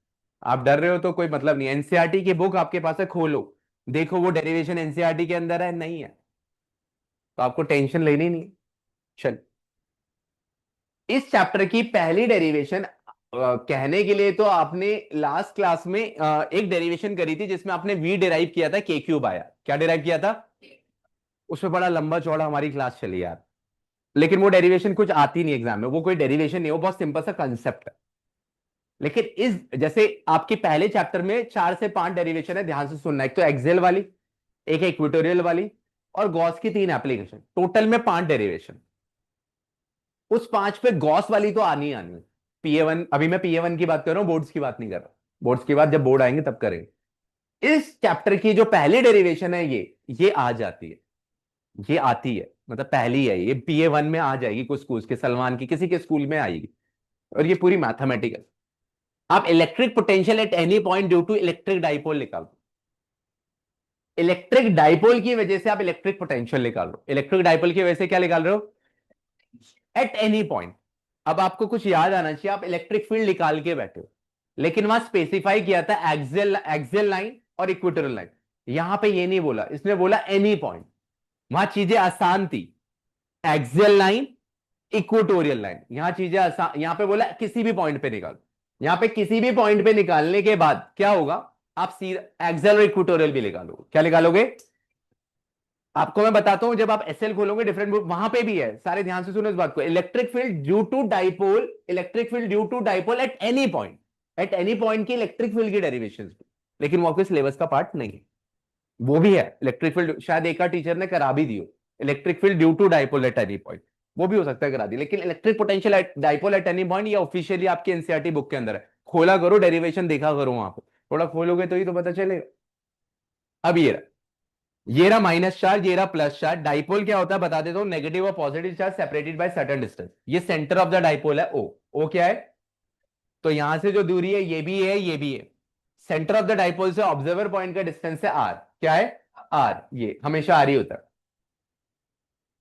आप डर रहे हो तो कोई मतलब नहीं। एनसीईआरटी की बुक आपके पास है, खोलो, देखो वो डेरिवेशन एनसीईआरटी के अंदर है नहीं है, तो आपको टेंशन लेनी नहीं। चल, इस चैप्टर की पहली डेरिवेशन कहने के लिए तो आपने लास्ट क्लास में एक डेरिवेशन करी थी जिसमें आपने वी डिराइव किया था, के क्यूब आया। क्या डिराइव किया था? उसमें बड़ा लंबा चौड़ा हमारी क्लास चली यार, लेकिन वो डेरिवेशन कुछ आती नहीं एग्जाम में, वो कोई डेरिवेशन नहीं, वो बहुत सिंपल सा कंसेप्ट है। लेकिन इस जैसे आपके पहले चैप्टर में 4 से 5 डेरिवेशन है, ध्यान से सुनना। एक तो एक्सेल वाली, एक इक्वेटोरियल वाली, और गॉस की 3 एप्लीकेशन, टोटल में 5 डेरिवेशन। उस 5 पे गॉस वाली तो आनी आनी है। पीए 1, अभी मैं पीए 1 की बात कर रहा हूं, बोर्ड्स की बात नहीं कर रहा। बोर्ड्स की बात जब बोर्ड आएंगे तब करेंगे। इस चैप्टर की जो पहली डेरिवेशन है ये आ जाती है, ये आती है, मतलब पहली है, ये पीए 1 में आ जाएगी, कुछ स्कूल के, सलमान की किसी के स्कूल में आएगी। और ये पूरी मैथमेटिकल। आप electric potential at any point due to electric dipole निकालो। इलेक्ट्रिक डाइपोल की वजह से आप इलेक्ट्रिक पोटेंशियल निकाल रहे हो, इलेक्ट्रिक डाइपोल की वजह से क्या निकाल रहे हो? Eight any point. अब आपको कुछ याद आना चाहिए, आप इलेक्ट्रिक फील्ड निकाल के बैठे हो, लेकिन वहां स्पेसिफाई किया था एक्सियल एक्सियल लाइन और इक्वेटोरियल लाइन। यहां पे ये नहीं बोला, इसने बोला एनी पॉइंट। वहां चीजें आसान थी, एक्सियल लाइन, इक्वेटोरियल लाइन, यहां चीजें आसान। यहां पे बोला किसी भी पॉइंट पे निकालो। यहां पे किसी भी पॉइंट पे निकालने के बाद क्या होगा? आप सीधा एक्सियल और इक्वेटोरियल भी निकालोगे। क्या निकालोगे? आपको मैं बताता हूं, जब आप एसएल खोलोगे डिफरेंट बुक, वहां पे भी है, सारे ध्यान से सुनो इस बात को। Electric field due to dipole, electric field due to dipole at any point, at any point की इलेक्ट्रिक फील्ड की डेरिवेशंस। लेकिन वो आपके सिलेबस का पार्ट नहीं है। वो भी है इलेक्ट्रिक फील्ड, शायद एक टीचर ने करा भी दियो, electric field due to dipole at any point. वो भी हो सकता है करा दी, लेकिन electric potential at dipole at any point ये ऑफिशियली आपके एनसीईआरटी बुक के अंदर है। खोला करो, डेरिवेशन देखा करो वहां पर, थोड़ा खोलोगे तो ही तो पता चलेगा। अब ये रहा माइनस चार्ज, ये रहा प्लस चार्ज। डाइपोल क्या होता है बता देता हूं, नेगेटिव और positive charge separated by certain distance. ये सेंटर ऑफ द डाइपोल है, ओ। ओ क्या है? तो यहां से जो दूरी है ये भी है, ये भी है। सेंटर ऑफ द डाइपोल से ऑब्जर्वर पॉइंट का डिस्टेंस है आर। क्या है? आर। ये हमेशा आर ही होता है।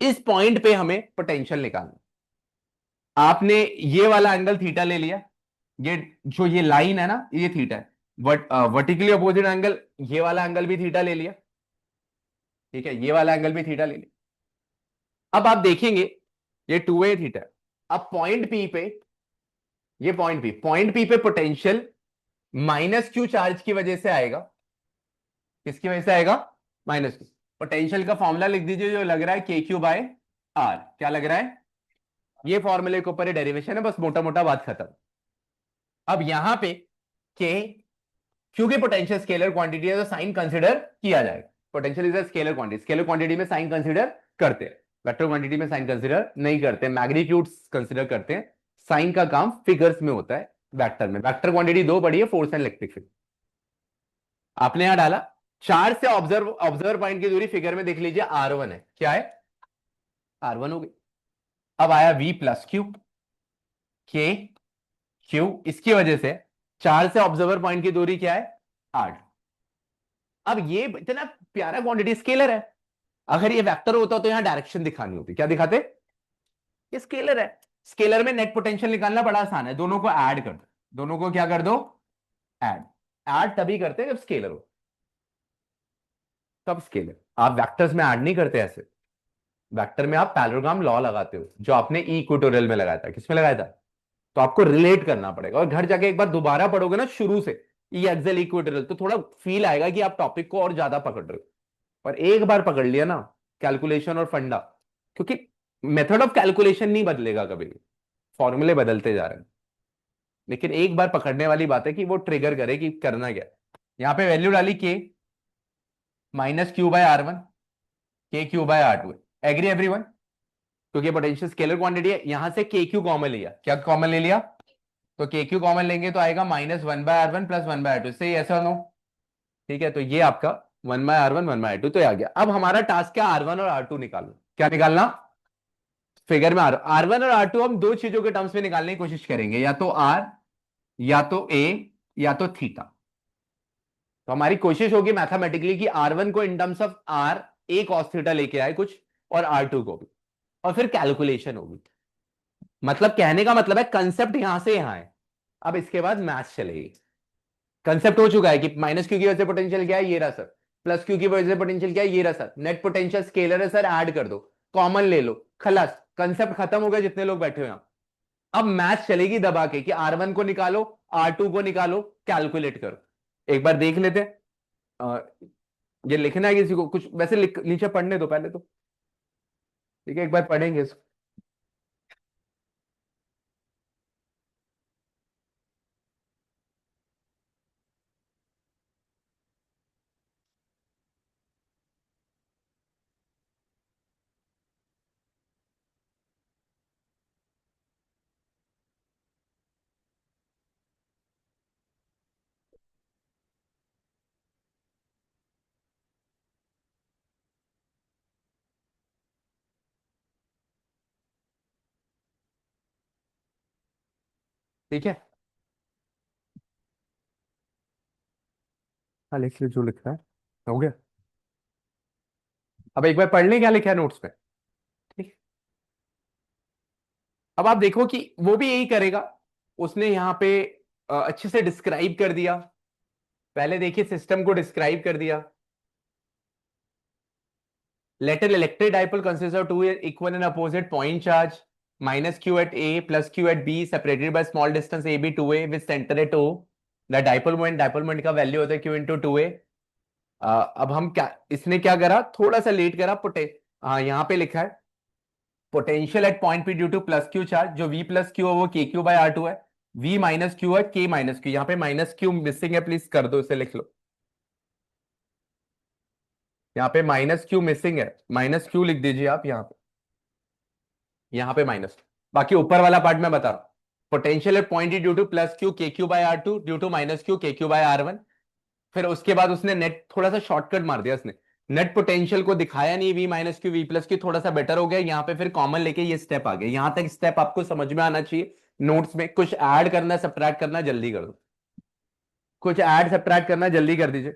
इस पॉइंट पे हमें पोटेंशियल निकालना। आपने ये वाला एंगल थीटा ले लिया, ये जो ये लाइन है ना ये थीटा है। वर्टिकली अपोजिट एंगल, ये वाला एंगल भी थीटा ले लिया, ठीक है, ये वाला एंगल भी थीटा ले लिया। अब आप देखेंगे ये 2a थीटा। अब पॉइंट पी पे, ये पॉइंट पी पे पोटेंशियल माइनस क्यू चार्ज की वजह से आएगा। किसकी वजह से आएगा? Minus Q. पोटेंशियल का फॉर्मूला लिख दीजिए, जो लग रहा है के क्यू बाय आर। क्या लग रहा है? ये फॉर्मूले के ऊपर डेरिवेशन है, बस मोटा मोटा बात खत्म। अब यहां पे के, क्योंकि पोटेंशियल स्केलर क्वांटिटी है तो साइन कंसिडर किया जाएगा। Potential is a scalar quantity, scalar quantity में साइन कंसिडर करते हैं, वेक्टर क्वांटिटी में साइन कंसिडर नहीं करते, मैग्नीट्यूड्स कंसिडर करते हैं। साइन का काम फिगर्स में होता है, वेक्टर में। वेक्टर क्वांटिटी 2 पढ़ी है, फोर्स एंड इलेक्ट्रिक फील्ड। आपने यहां डाला 4 से ऑब्जर्वर पॉइंट की दूरी फिगर में देख लीजिए R1 है। क्या है? R1 हो गई। अब आया V plus Q, K Q, इसकी वजह से 4 से ऑब्जर्वर पॉइंट की दूरी क्या है? 8। अब ये इतना प्यारा क्वांटिटी स्केलर है, अगर ये वेक्टर होता तो यहां डायरेक्शन दिखानी होती, क्या दिखाते? ये स्केलर है। स्केलर में नेट पोटेंशियल निकालना बड़ा आसान है, दोनों को ऐड कर दो। दोनों को क्या कर दो? ऐड। ऐड तभी करते हैं जब स्केलर हो, तब स्केलर। आप वेक्टर्स में ऐड नहीं करते ऐसे। वेक्टर में आप पैरेललोग्राम लॉ लगाते हो, जो आपने ई ट्यूटोरियल में लगाया था। किसमें लगाया था? तो आपको रिलेट करना पड़ेगा, और घर जाके एक बार दोबारा पढ़ोगे ना शुरू से ई एक्सेल इक्वेटोरियल, तो थोड़ा फील आएगा कि आप टॉपिक को और ज्यादा पकड़ रहे हो। पर एक बार पकड़ लिया ना कैलकुलेशन और फंडा, क्योंकि मेथड ऑफ कैलकुलेशन नहीं बदलेगा कभी भी, फॉर्मूले बदलते जा रहे हैं, लेकिन एक बार पकड़ने वाली बात है कि वो ट्रिगर करे कि करना क्या। यहां पे वैल्यू डाली के minus Q by R1, K Q by R2। Agree everyone? क्योंकि पोटेंशियल स्केलर क्वांटिटी है, यहां से के क्यू कॉमन लिया। क्या कॉमन ले लिया? तो के क्यू कॉमन लेंगे तो आएगा -1/R1 + 1/R2। सही, ऐसा नो? ठीक है, तो ये आपका 1/R1 1/R2 तो आ गया। अब हमारा टास्क है R1 और R2 निकालना। क्या निकालना? फिगर में R1 और R2 हम दो चीजों के टर्म्स में निकालने की कोशिश करेंगे, या तो R, या तो A, या तो थीटा। तो हमारी कोशिश होगी मैथमेटिकली कि R1 को in terms of R, A cos theta लेके आए कुछ, और R2 को भी, और फिर कैलकुलेशन होगी। मतलब कहने का मतलब है कंसेप्ट यहां से यहां है। अब इसके बाद मैथ्स चलेगी। कंसेप्ट हो चुका है कि माइनस क्यू की वजह से पोटेंशियल क्या है, ये रहा सर। प्लस क्यू की वजह से पोटेंशियल क्या है, ये रहा सर। नेट पोटेंशियल स्केलर है सर, ऐड कर दो, कॉमन ले लो, खलास, कंसेप्ट खत्म हो गया जितने लोग बैठे हुए हैं। अब मैथ्स चलेगी दबा के कि R1 को निकालो, R2 को निकालो, कैलकुलेट करो। एक बार देख लेते हैं। ये लिखना है किसी को कुछ, वैसे नीचे पढ़ने दो पहले तो। ठीक है, एक बार पढ़ेंगे इसको। ठीक है, हाँ लिख लो जो लिखना है। हो गया। अब एक बार पढ़ लें क्या लिखा है नोट्स पे। ठीक। अब आप देखो कि वो भी यही करेगा। उसने यहाँ पे अच्छे से डिस्क्राइब कर दिया। पहले देखिए सिस्टम को डिस्क्राइब कर दिया। Let an electric dipole consist of two equal and opposite point charge, minus q at A plus q at B separated by small distance AB 2A with center at O. The dipole moment का value होता है q into 2A। अब हम क्या, इसने क्या करा, थोड़ा सा लेट करा पोटे। हाँ यहाँ पे लिखा है potential at point P due to plus Q charge, जो v प्लस क्यू है वो के क्यू बाय आर टू है। v माइनस क्यू है, k माइनस क्यू, यहाँ पे माइनस क्यू मिसिंग है, प्लीज कर दो, इसे लिख लो। यहाँ पे माइनस क्यू मिसिंग है, माइनस क्यू लिख दीजिए आप यहाँ पे। यहाँ पे माइनस। बाकी ऊपर वाला पार्ट मैं बता रहा हूँ। Potential at point due to plus Q K Q by R two due to minus Q K Q by R one. फिर उसके बाद उसने नेट थोड़ा सा शॉर्टकट मार दिया उसने। नेट पोटेंशियल को दिखाया नहीं, V minus Q V plus Q, थोड़ा सा बेटर हो गया यहाँ पे, फिर कॉमन लेके ये स्टेप आ गया। यहां तक स्टेप आपको समझ में आना चाहिए। नोट्स में कुछ ऐड करना सब्ट्रैक्ट करना जल्दी कर दो। कुछ ऐड सब्ट्रैक्ट करना जल्दी कर दीजिए।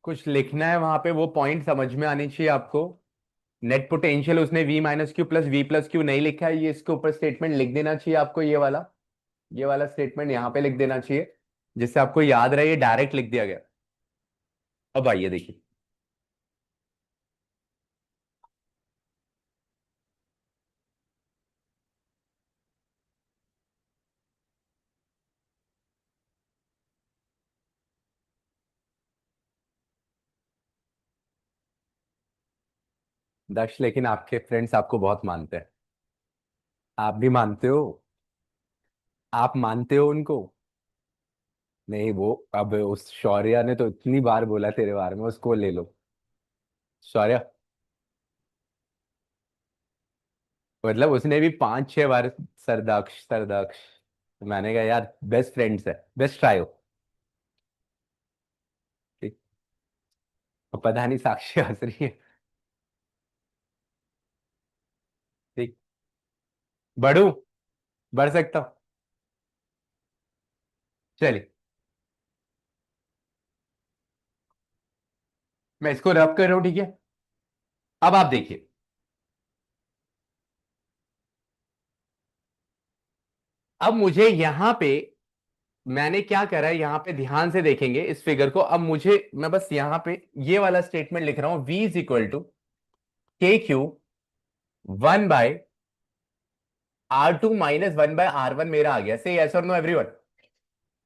कुछ लिखना है वहां पे, वो पॉइंट समझ में आनी चाहिए आपको। नेट पोटेंशियल उसने v minus Q plus Q नहीं लिखा है, ये इसके ऊपर स्टेटमेंट लिख देना चाहिए आपको, ये वाला स्टेटमेंट यहाँ पे लिख देना चाहिए, जिससे आपको याद रहे, ये डायरेक्ट लिख दिया गया। अब आइए देखिए। दक्ष, लेकिन आपके फ्रेंड्स आपको बहुत मानते हैं। आप भी मानते हो? आप मानते हो उनको? नहीं, वो अब उस शौर्या ने तो इतनी बार बोला तेरे बारे में, उसको ले लो। शौर्या, मतलब उसने भी 5-6 बार सरदक्ष सरदक्ष। मैंने कहा यार बेस्ट फ्रेंड्स है, बेस्ट ट्राई हो। ठीक। अब पता नहीं साक्षी हंस रही है। ठीक। बढ़ू, बढ़ सकता हूँ। चलिए, मैं इसको रब कर रहा हूं, ठीक है। अब आप देखिए। अब मुझे यहां पे, मैंने क्या करा है यहां पे, ध्यान से देखेंगे इस फिगर को। अब मुझे, मैं बस यहां पे ये वाला स्टेटमेंट लिख रहा हूं, v इज इक्वल टू के क्यू 1/R2 - 1/R1 मेरा आ गया। से यस और नो एवरीवन।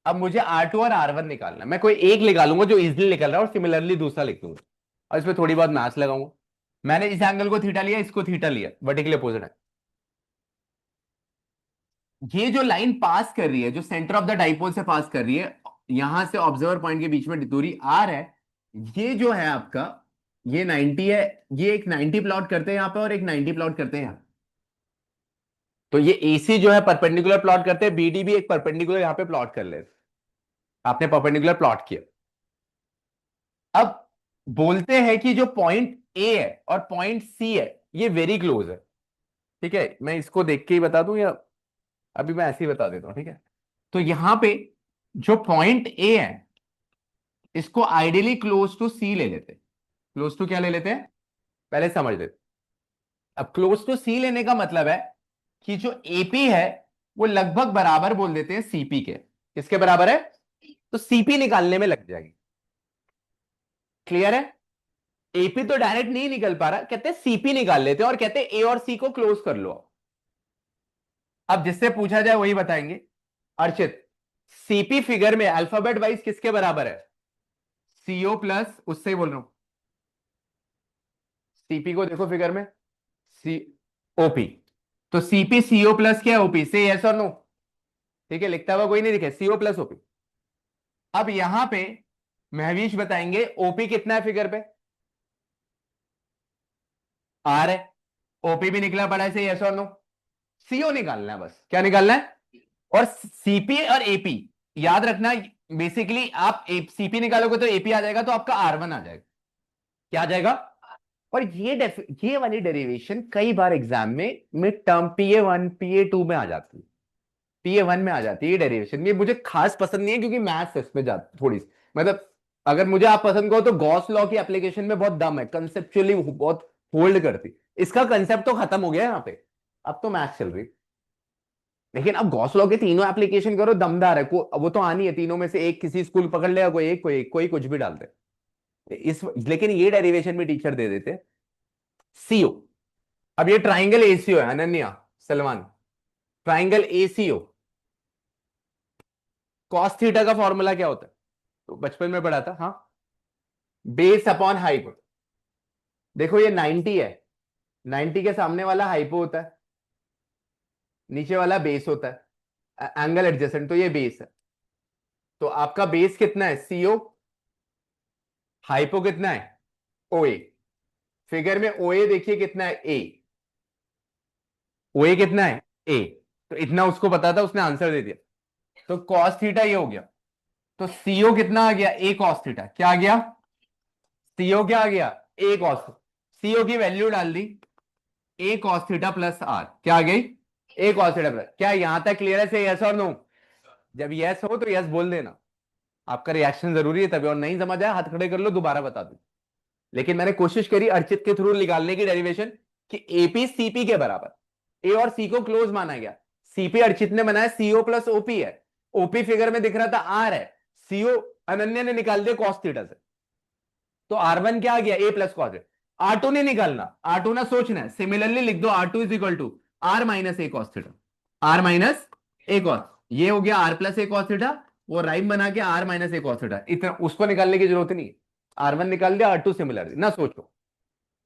अब मुझे R2 और R1 निकालना है। मैं कोई एक निकालूंगा जो इजिली निकल रहा है, और सिमिलरली दूसरा लिख दूंगा, और इसमें थोड़ी बहुत मैथ्स लगाऊंगा। मैंने इस एंगल को थीटा लिया, इसको थीटा लिया, वर्टिकली अपोजिट है। ये जो लाइन पास कर रही है, जो सेंटर ऑफ द डाइपोल से पास कर रही है, यहां से ऑब्जर्वर पॉइंट के बीच में दूरी R है, ये जो है आपका, ये 90 है। ये एक 90 प्लॉट करते हैं यहां पे, और एक 90 प्लॉट करते हैं यहां। तो ये एसी जो है परपेंडिकुलर प्लॉट करते हैं, बीडी भी एक परपेंडिकुलर यहां पे प्लॉट कर ले। आपने परपेंडिकुलर प्लॉट किया। अब बोलते हैं कि जो पॉइंट ए है और पॉइंट सी है ये वेरी क्लोज है। ठीक है, मैं इसको देख के ही बता दूं या अभी मैं ऐसे ही बता देता हूं, ठीक है। तो यहां पे जो पॉइंट ए है इसको आइडियली क्लोज टू सी ले लेते हैं। क्लोज टू क्या ले लेते हैं, पहले समझ लेते हैं। अब क्लोज टू सी लेने का मतलब है कि जो एपी है वो लगभग बराबर बोल देते हैं सीपी के। किसके बराबर है, तो सीपी निकालने में लग जाएगी। क्लियर है। एपी तो डायरेक्ट नहीं निकल पा रहा, कहते हैं सीपी निकाल लेते हैं और कहते हैं ए और सी को क्लोज कर लो। अब जिससे पूछा जाए वही बताएंगे। अर्चित, सीपी फिगर में अल्फाबेट वाइज किसके बराबर है, सीओ प्लस, उससे ही बोल रहा हूं। सीपी को देखो फिगर में, सी ओपी। तो सीपी सीओ प्लस क्या है ओपी से, यस और नो। ठीक है, लिखता हुआ कोई नहीं दिखे, सीओ प्लस ओपी। अब यहां पे महवीश बताएंगे ओपी कितना है फिगर पे, आर है। ओपी भी निकला पड़ा है, से यस और नो। सीओ निकालना है, बस क्या निकालना है। और सीपी और एपी याद रखना, बेसिकली आप सीपी निकालोगे तो एपी आ जाएगा, तो आपका आर वन आ जाएगा। क्या आ जाएगा। और ये वाली डेरिवेशन कई बार एग्जाम में मिड टर्म पीए 1 पीए 2 में आ जाती है। पीए 1 में आ जाती है ये डेरिवेशन। ये मुझे खास पसंद नहीं है क्योंकि मैथ्स इसमें जाती थोड़ी सी, मतलब अगर मुझे आप पसंद करो तो गॉस लॉ की एप्लीकेशन में बहुत दम है, कंसेप्चुअली बहुत होल्ड करती। इसका कंसेप्ट तो खत्म हो गया यहाँ पे, अब तो मैथ्स चल रही। लेकिन अब गॉस लॉ के तीनों एप्लीकेशन करो, दमदार है। वो तो आनी है, तीनों में से एक किसी स्कूल पकड़ लेगा, कोई एक, कोई कुछ भी डाल दे इस। लेकिन ये डेरिवेशन भी टीचर दे देते। सीओ, अब ये ट्राइंगल एसीओ है Ananya, Salman, triangle ACO, cos theta का फॉर्मूला क्या होता है, तो बचपन में पढ़ा था, हाँ। Base upon hypo. देखो ये 90 है, 90 के सामने वाला हाइपो होता है, नीचे वाला बेस होता है, एंगल एडजेसेंट, तो ये बेस है। तो आपका बेस कितना है सीओ, हाइपो कितना है ओए। फिगर में ओए देखिए कितना है ए, ओए कितना है ए। तो इतना उसको पता था, उसने आंसर दे दिया। तो कॉस थीटा ये हो गया। तो सीओ कितना आ गया, ए कॉस थीटा। क्या आ गया, सीओ क्या आ गया, ए कॉस। सीओ की वैल्यू डाल दी, ए कॉस थीटा प्लस आर। क्या आ गई, ए कॉस थीटा प्लस। क्या यहां तक क्लियर है, से यस और नो। जब यस हो तो यस बोल देना, आपका रिएक्शन जरूरी है तभी। और नहीं समझ आया हाथ खड़े कर लो, दोबारा बता दूं। लेकिन मैंने कोशिश करी अर्चित के थ्रू निकालने की डेरिवेशन कि एपी सीपी के बराबर। ए और सी को क्लोज माना गया। सीपी अर्चित ने बनाया सीओ प्लस ओपी है, ओपी फिगर में दिख रहा था आर है, सीओ अनन्या ने निकाल दिया कॉस थीटा से। तो आर वन क्या आ गया, ए प्लस कॉस। आर टू नहीं निकालना, आर टू ना सोचना है, सिमिलरली लिख दो R two is equal to R minus A cos theta. R minus A cos, ये हो गया R plus A cos theta. वो राइम बना के R minus A cos theta, इतना उसको निकालने की जरूरत नहीं है। आर वन निकाल दिया, आर टू सिमिलर ना सोचो,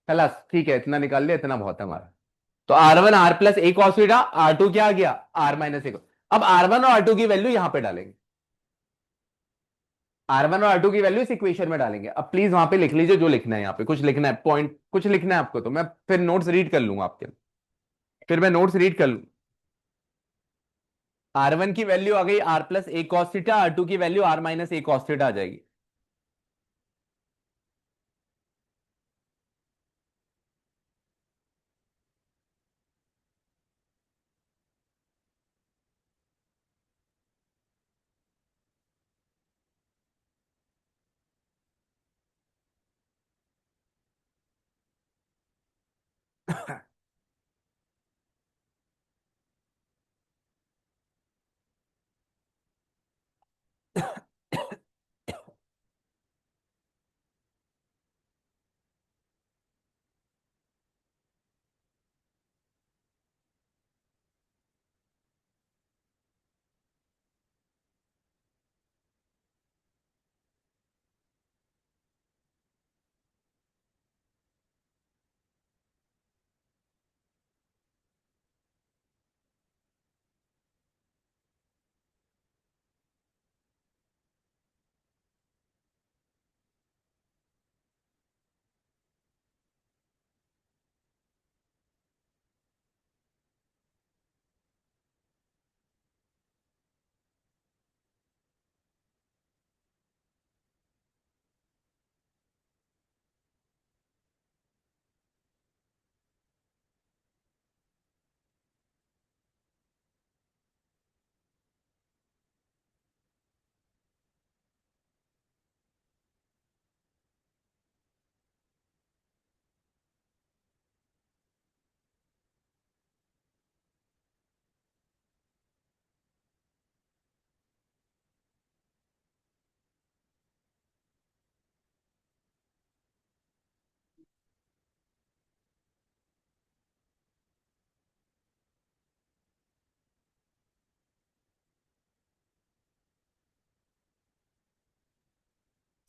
खलास ठीक है, इतना निकाल लिया, इतना बहुत है हमारा। तो R one R plus A cos theta, R two क्या आ गया आर माइनस ए। अब आर वन और आर टू की वैल्यू यहां पे डालेंगे, आर वन और आर टू की वैल्यू इस इक्वेशन में डालेंगे। अब प्लीज वहां पे लिख लीजिए जो लिखना है, यहाँ पे कुछ लिखना है, पॉइंट कुछ लिखना है आपको, तो मैं फिर नोट्स रीड कर लूंगा आपके, फिर मैं नोट्स रीड कर लूँ। आर वन की वैल्यू आ गई R plus A cos theta, R two की value R minus A cos theta आ जाएगी।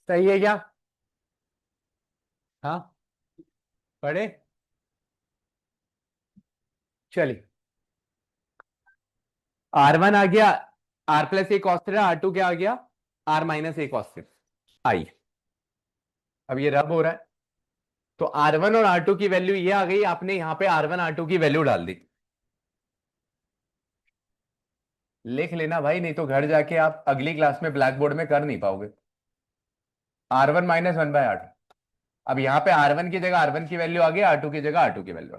सही है क्या? हाँ, पढ़े। चलिए, R1 आ गया, R+a cos थीटा, R2 क्या आ गया, R-a cos थीटा। आई, अब ये रब हो रहा है, तो R1 और R2 की वैल्यू ये आ गई, आपने यहां पे R1 R2 की वैल्यू डाल दी। लिख लेना भाई, नहीं तो घर जाके आप अगली क्लास में ब्लैक बोर्ड में कर नहीं पाओगे। R1 - 1/R2। अब यहां पे R1 की जगह R1 की वैल्यू आ गई, R2 की जगह R2 की वैल्यू।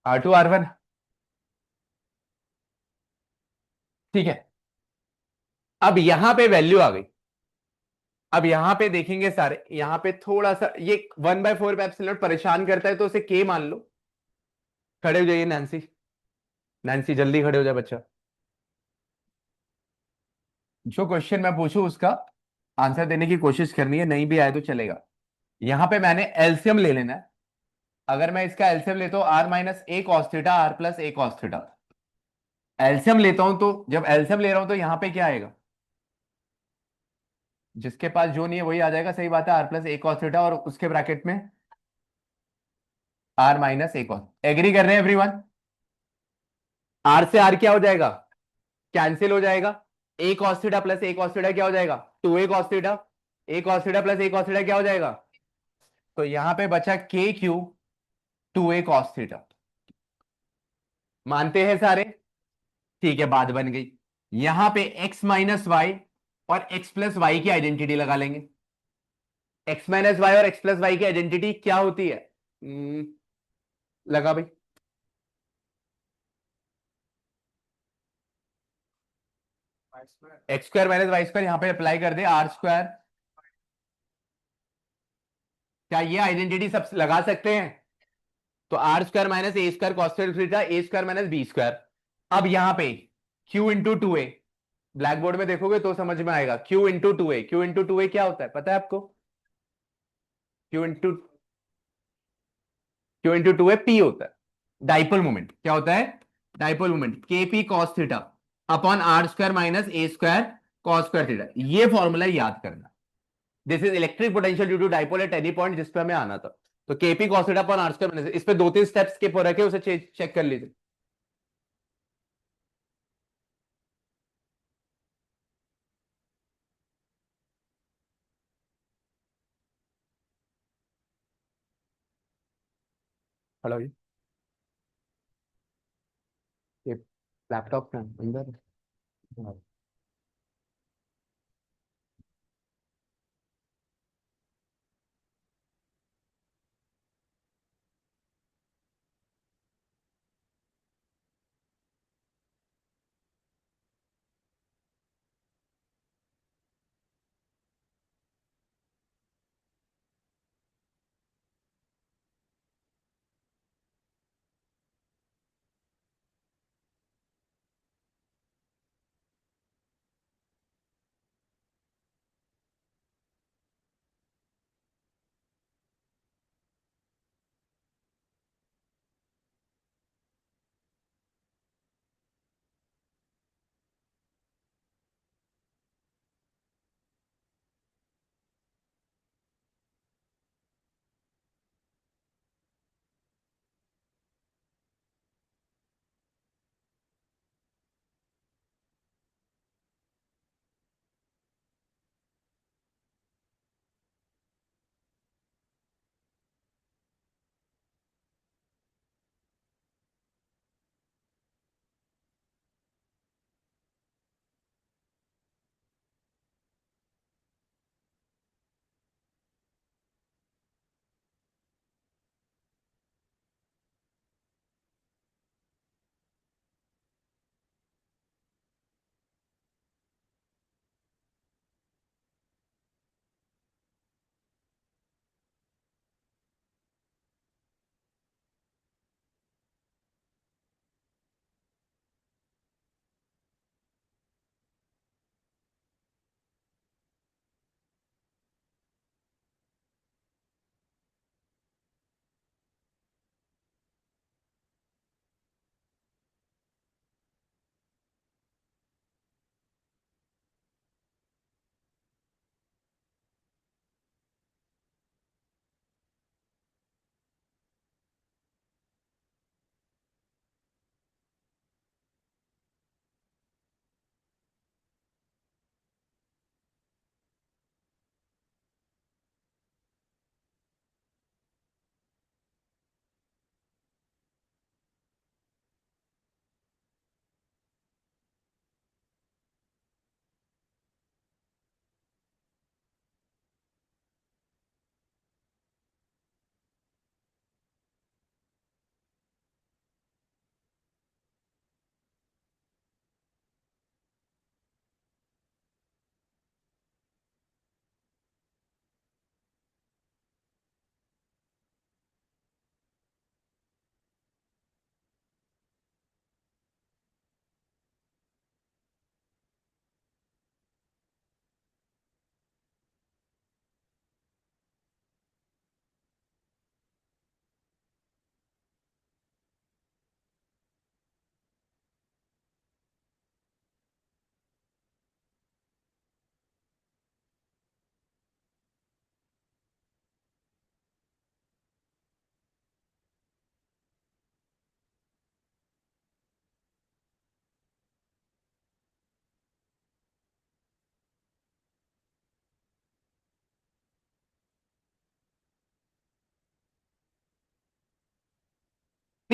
R2 R1। ठीक है, अब यहां पे वैल्यू आ गई। अब यहां पे देखेंगे सर, यहां पे थोड़ा सा ये 1/4 परेशान करता है, तो उसे के मान लो। खड़े हो जाइए नैन्सी, नैन्सी जल्दी खड़े हो जाए बच्चा। जो क्वेश्चन मैं पूछूं उसका आंसर देने की कोशिश करनी है, नहीं भी आए तो चलेगा। यहां पे मैंने एलसीएम ले लेना है। अगर मैं इसका एलसीएम लेता हूं, R-a cos theta, R+a cos theta. LCM लेता हूं, तो जब एलसीएम ले रहा हूं तो यहां पे क्या आएगा? जिसके पास जो नहीं है वही आ जाएगा, सही बात है, R+a cos थीटा, और उसके ब्रैकेट में R-a cos। एग्री कर रहे हैं एवरीवन? आर से आर क्या हो जाएगा? कैंसिल हो जाएगा। A cos theta + a cos theta क्या हो जाएगा? 2a cos theta. A cos theta + a cos theta क्या हो जाएगा? तो यहां पे बचा KQ, 2a cos थीटा। मानते हैं सारे? ठीक है, बात बन गई। यहां पे x - y और x+y की आइडेंटिटी लगा लेंगे। x - y और x+y की आइडेंटिटी क्या होती है? लगा भाई। x² - y² यहां पे अप्लाई कर दे, R²। क्या ये आइडेंटिटी सब लगा सकते हैं? तो R² - a² cos theta, A² - b²। अब यहां पे Q × 2a, ब्लैक बोर्ड में देखोगे तो समझ में आएगा। Q × 2a, Q × 2a क्या होता है पता है आपको? Q into Q × 2a P होता है, डाइपोल मोमेंट। क्या होता है? Dipole moment, KP cos theta upon R²- a²cos²थीटा। ये फॉर्मूला याद करना। This is electric potential due to dipole at any point, जिस पे हमें आना था। तो KP cos theta upon R²। इस पे 2-3 स्टेप्स के रखे, उसे चेक कर लीजिए। हेलो जी, ये लैपटॉप में अंदर। हाँ।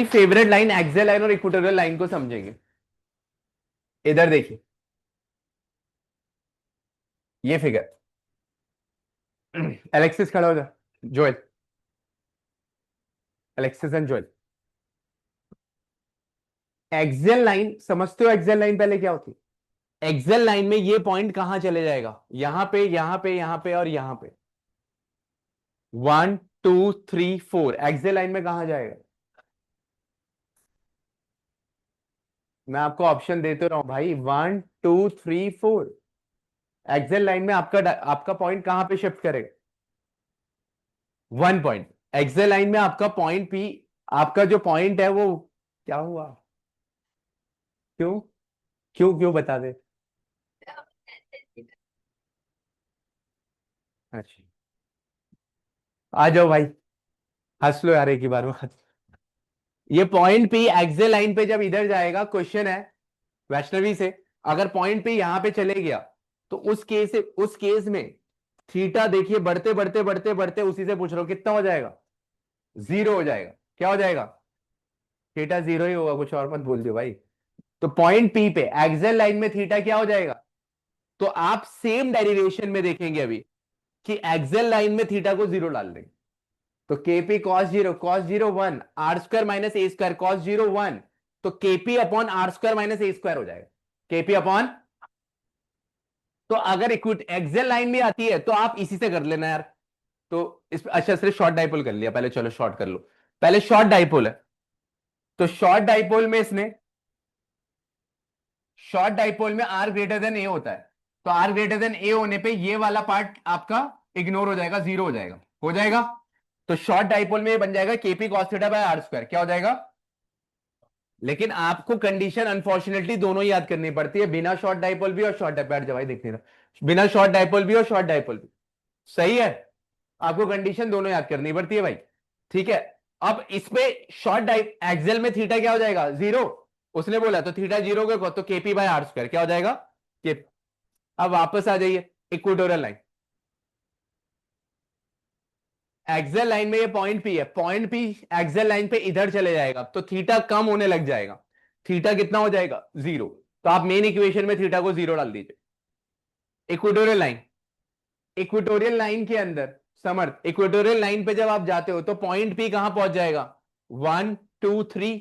फेवरेट लाइन एक्सियल लाइन और इक्वेटोरियल लाइन को समझेंगे। इधर देखिए ये फिगर। एलेक्सिस खड़ा हो जा, Joel, Alexis and Joel. Axial line समझते हो? एक्सियल लाइन पहले क्या होती है? एक्सियल लाइन में ये पॉइंट कहां चले जाएगा? यहां पे, यहां पे, यहां पे और यहां पे। 1 2 3 4 एक्सियल लाइन में कहां जाएगा? मैं आपको ऑप्शन देते रहा हूं भाई, 1 2 3 4। एक्सियल लाइन में आपका आपका पॉइंट कहां पे शिफ्ट करेगा? 1 पॉइंट। एक्सियल लाइन में आपका पॉइंट पी, आपका जो पॉइंट है वो क्या हुआ? क्यों? क्यों क्यों बता दे। अच्छा, आ जाओ भाई, हंस लो यार एक ही बार में। ये पॉइंट पी एक्सियल लाइन पे जब इधर जाएगा, क्वेश्चन है वैष्णवी से, अगर पॉइंट पी यहां पे चले गया तो उस केस में थीटा देखिए बढ़ते बढ़ते बढ़ते बढ़ते, उसी से पूछ रहा हूं कितना हो जाएगा? 0 हो जाएगा। क्या हो जाएगा? थीटा 0 ही होगा, कुछ और मत बोल दियो भाई। तो पॉइंट पी पे एक्सियल लाइन में थीटा क्या हो जाएगा? तो आप सेम डेरिवेशन में देखेंगे अभी कि एक्सियल लाइन में थीटा को 0 डाल देंगे। तो KP cos zero 1, R square minus A square cos zero 1, तो KP upon R square minus A square हो जाएगा। केपी अपॉन, तो अगर एक्सियल लाइन में आती है तो आप इसी से कर लेना यार। तो इस अच्छा सिर्फ शॉर्ट डाइपोल कर लिया पहले, चलो शॉर्ट कर लो। पहले शॉर्ट डाइपोल है, तो शॉर्ट डाइपोल में इसने, शॉर्ट डाइपोल में आर ग्रेटर देन ए होता है। तो आर ग्रेटर देन ए होने पे ये वाला पार्ट आपका इग्नोर हो जाएगा, 0 हो जाएगा। हो जाएगा। तो शॉर्ट डाइपोल में ये बन जाएगा KP cos theta by R square. क्या हो जाएगा? लेकिन आपको कंडीशन अनफॉर्चुनेटली दोनों ही याद करनी पड़ती है, बिना शॉर्ट डाइपोल भी और शॉर्ट डाइपोल, जवाब देख लेना, बिना शॉर्ट डाइपोल भी और शॉर्ट डाइपोल भी। सही है। आपको कंडीशन दोनों याद करनी पड़ती है भाई। ठीक है। अब इस पे शॉर्ट डाइप एक्सेल में थीटा क्या हो जाएगा? 0। उसने बोला तो थीटा 0 के तो केपी बाय आर स्क्वायर क्या हो जाएगा? के। अब वापस आ जाइए इक्वेटोरियल लाइन। एक्सेल लाइन में ये पॉइंट पी है, पॉइंट पी एक्सेल लाइन पे इधर चले जाएगा तो थीटा कम होने लग जाएगा। थीटा कितना हो जाएगा? 0। तो आप मेन इक्वेशन में थीटा को 0 डाल दीजिए। इक्वेटोरियल लाइन, इक्वेटोरियल लाइन के अंदर, समर्थ इक्वेटोरियल लाइन पे जब आप जाते हो तो पॉइंट पी कहां पहुंच जाएगा? 1 2 3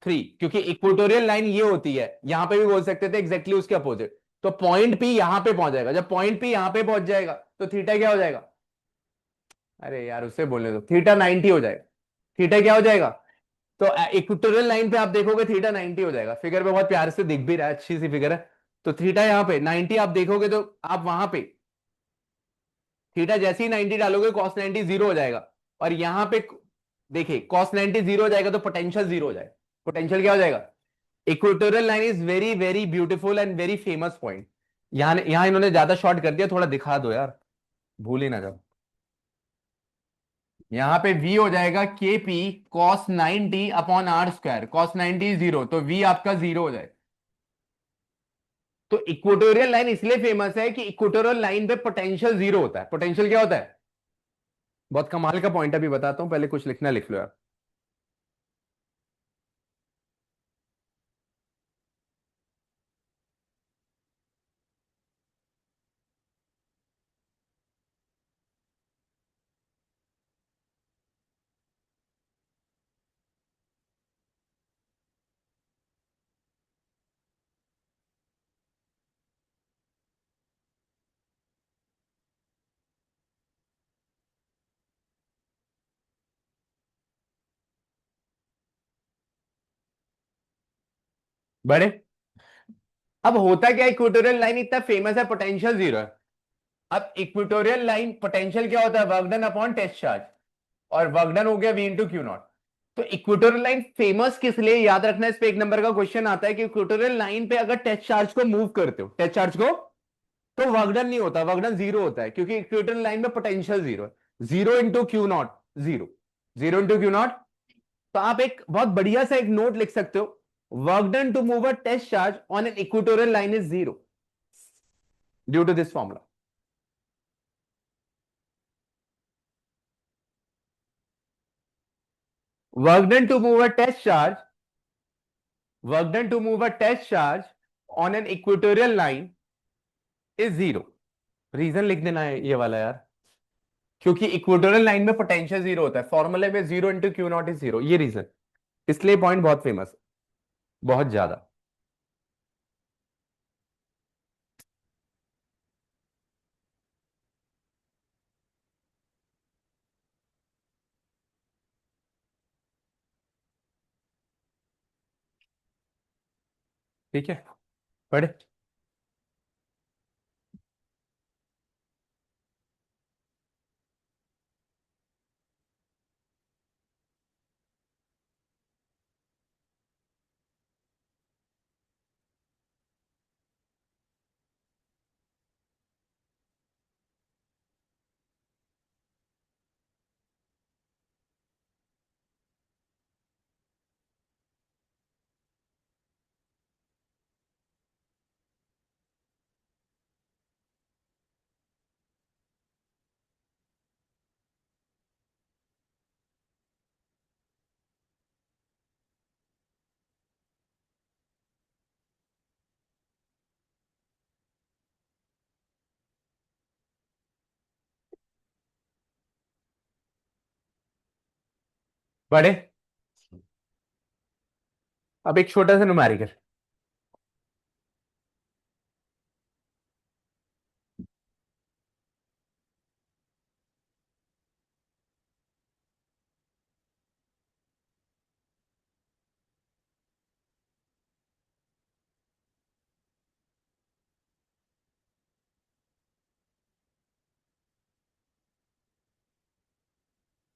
3, क्योंकि इक्वेटोरियल लाइन ये होती है, यहां पे भी बोल सकते थे एग्जैक्टली उसके अपोजिट। तो पॉइंट पी यहां पे पहुंच जाएगा, जब पॉइंट पी यहां पे पहुंच जाएगा तो थीटा क्या हो जाएगा? अरे यार उससे बोलने दो, थीटा 90 हो जाएगा। थीटा क्या हो जाएगा? तो इक्वेटोरियल लाइन पे आप देखोगे थीटा 90 हो जाएगा, फिगर पे बहुत प्यार से दिख भी रहा है, अच्छी सी फिगर है। तो थीटा यहां पे 90 आप देखोगे तो आप वहां पे थीटा जैसे ही 90 डालोगे कॉस 90 0 हो जाएगा। और यहां पे देखिए कॉस 90 0 हो जाएगा तो पोटेंशियल 0 हो जाएगा। पोटेंशियल क्या हो जाएगा? Equatorial line is very very beautiful and very famous point. यहां यहां इन्होंने ज्यादा शॉर्ट कर दिया, थोड़ा दिखा दो यार, भूल ही ना जाओ। यहां पे v हो जाएगा K P cos 90 upon R square, cos 90 0, तो v आपका 0 हो जाएगा। तो इक्वेटोरियल लाइन इसलिए फेमस है कि इक्वेटोरियल लाइन पे पोटेंशियल 0 होता है। पोटेंशियल क्या होता है? बहुत कमाल का पॉइंट अभी बताता हूं, पहले कुछ लिखना लिख लो यार। बड़े, अब होता क्या, इक्वेटोरियल लाइन इतना फेमस है, पोटेंशियल 0 है। अब इक्वेटोरियल लाइन पोटेंशियल क्या होता है? Work done upon test charge, और वर्क डन हो गया वी इंटू क्यू नॉट। तो इक्वेटोरियल लाइन फेमस किस लिए, याद रखना, इस पे 1 नंबर का क्वेश्चन आता है कि इक्वेटोरियल लाइन पे अगर टेस्ट चार्ज को मूव करते हो, टेस्ट चार्ज को, तो वर्क डन नहीं होता, वर्क डन 0 होता है, क्योंकि इक्वेटोरियल लाइन में पोटेंशियल 0 है। 0 into Q not 0, 0 into Q not. तो आप एक बहुत बढ़िया सा एक नोट लिख सकते हो, work done to move a test charge on an equatorial line is 0 due to this formula. Work done to move a test charge, work done to move a test charge on an equatorial line is zero. Reason लिख देना है ये वाला यार, क्योंकि equatorial line में potential zero होता है, फॉर्मूले में zero into Q not is zero, ये रीजन। इसलिए पॉइंट बहुत फेमस है, बहुत ज्यादा। ठीक है, पढ़े। पढ़े। अब एक छोटा सा न्यूमेरिकल।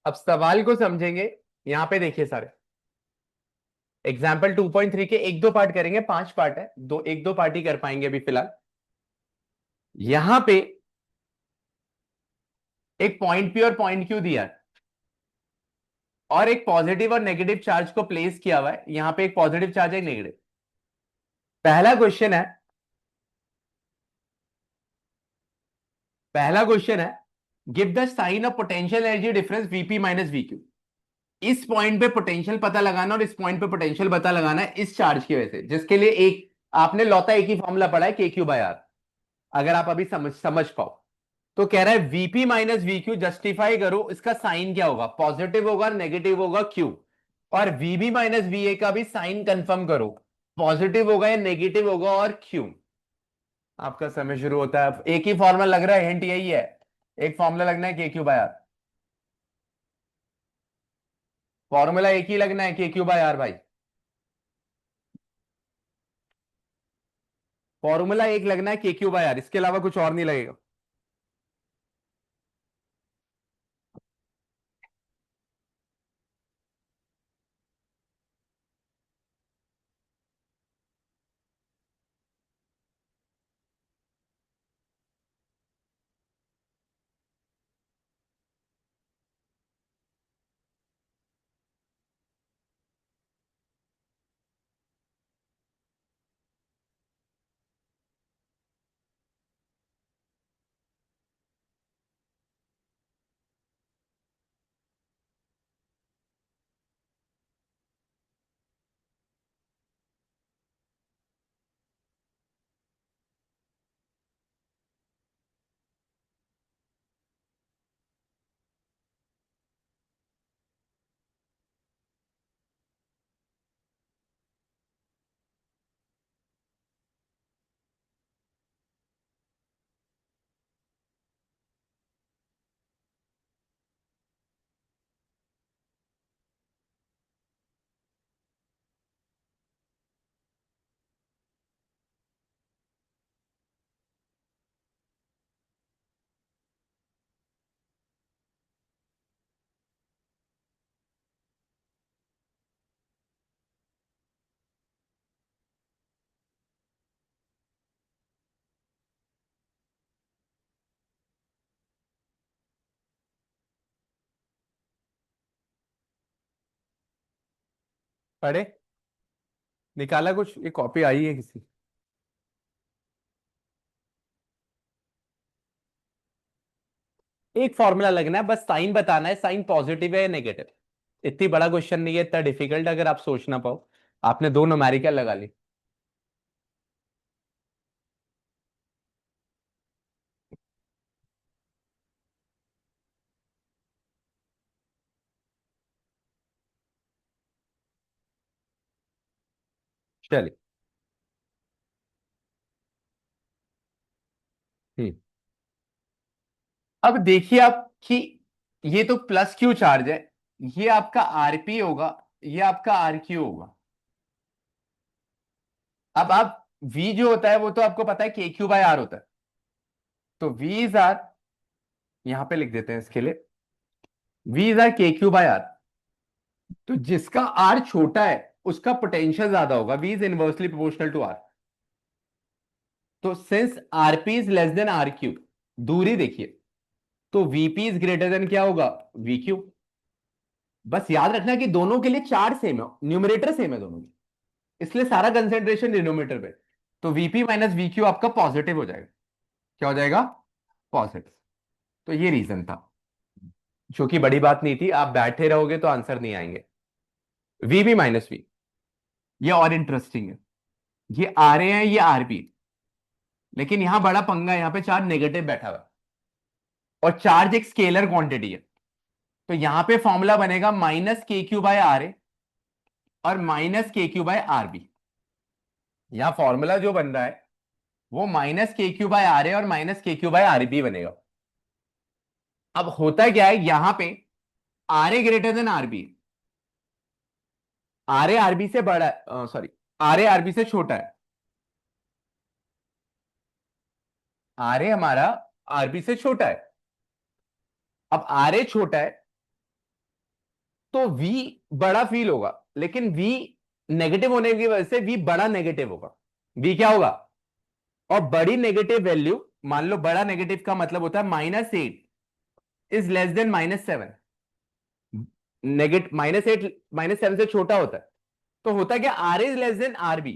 अब सवाल को समझेंगे, यहां पे देखिए सारे एग्जाम्पल 2.3 के एक दो पार्ट करेंगे, 5 पार्ट है, दो एक दो पार्ट ही कर पाएंगे अभी फिलहाल। यहां पे एक पॉइंट पी और पॉइंट क्यू दिया है, और एक पॉजिटिव और नेगेटिव चार्ज को प्लेस किया हुआ है। यहां पे एक पॉजिटिव चार्ज है, एक नेगेटिव। पहला क्वेश्चन है, पहला क्वेश्चन है, give the sign of potential energy difference VP minus VQ. इस पॉइंट पे पोटेंशियल पता लगाना और इस पॉइंट पे पोटेंशियल पता लगाना है इस चार्ज की वजह से, जिसके लिए एक आपने लौता एक ही फॉर्मूला पढ़ा है, के क्यू बाय आर। अगर आप अभी समझ समझ पाओ, तो कह रहा है वीपी माइनस वीक्यू, जस्टिफाई करो इसका साइन क्या होगा, पॉजिटिव होगा नेगेटिव होगा क्यू। और वीबी माइनस वीए का भी साइन कंफर्म करो, पॉजिटिव होगा या नेगेटिव होगा और क्यू। आपका समय शुरू होता है। एक ही फॉर्मूला लग रहा है, हिंट यही है, एक फॉर्मूला लगना है के क्यू बाय आर। फॉर्मूला एक ही लगना है, के क्यू बाय आर भाई। फॉर्मूला एक लगना है, के क्यू बाय आर, इसके अलावा कुछ और नहीं लगेगा। पढ़े, निकाला कुछ, ये कॉपी आई है किसी। एक फॉर्मूला लगना है, बस साइन बताना है, साइन पॉजिटिव है या नेगेटिव। इतनी बड़ा क्वेश्चन नहीं है, इतना डिफिकल्ट अगर आप सोच ना पाओ। आपने दो न्यूमेरिकल लगा ली। चलिए। हम्म। अब देखिए आप कि ये तो प्लस क्यू चार्ज है, ये आपका आरपी होगा, ये आपका आरक्यू होगा। अब आप वी जो होता है वो तो आपको पता है के क्यू बाय आर होता है। तो वी इज आर, यहां पे लिख देते हैं इसके लिए, V is R K Q by R. तो जिसका आर छोटा है उसका पोटेंशियल ज्यादा होगा, V is inversely proportional to R. तो since RP is less than R Q, दूरी देखिए, तो वीपी इज ग्रेटर देन क्या होगा, वी क्यू। बस याद रखना कि दोनों के लिए चार्ज सेम है, न्यूमरेटर सेम है दोनों की, इसलिए सारा कंसेंट्रेशन डिनोमिनेटर पे। तो वीपी माइनस वी क्यू आपका पॉजिटिव हो जाएगा। क्या हो जाएगा, पॉजिटिव। तो ये रीजन था, जो कि बड़ी बात नहीं थी, आप बैठे रहोगे तो आंसर नहीं आएंगे। वीबी माइनस वी, ये और इंटरेस्टिंग है। ये आर ए है, ये आरबी, लेकिन यहां बड़ा पंगा है, यहां पे चार्ज नेगेटिव बैठा हुआ है और चार्ज एक स्केलर क्वांटिटी है। तो यहां पे फॉर्मूला बनेगा माइनस के क्यू बाय आर ए और माइनस के क्यू बाय आर बी। यहां फॉर्मूला जो बन रहा है वो माइनस के क्यू बाय आर ए और माइनस के क्यू बाय आर बी बनेगा। अब होता क्या है यहां पे, R A greater than R B, R A RB से बड़ा है, सॉरी, आर ए आरबी से छोटा है। आर ए हमारा आरबी से छोटा है। अब आर ए छोटा है तो वी बड़ा फील होगा, लेकिन वी नेगेटिव होने की वजह से वी बड़ा नेगेटिव होगा। वी क्या होगा, और बड़ी नेगेटिव वैल्यू, मान लो बड़ा नेगेटिव का मतलब होता है -8 इज लेस देन -7। नेगेटिव -8 -7 से छोटा होता है। तो होता क्या, R is less than R B,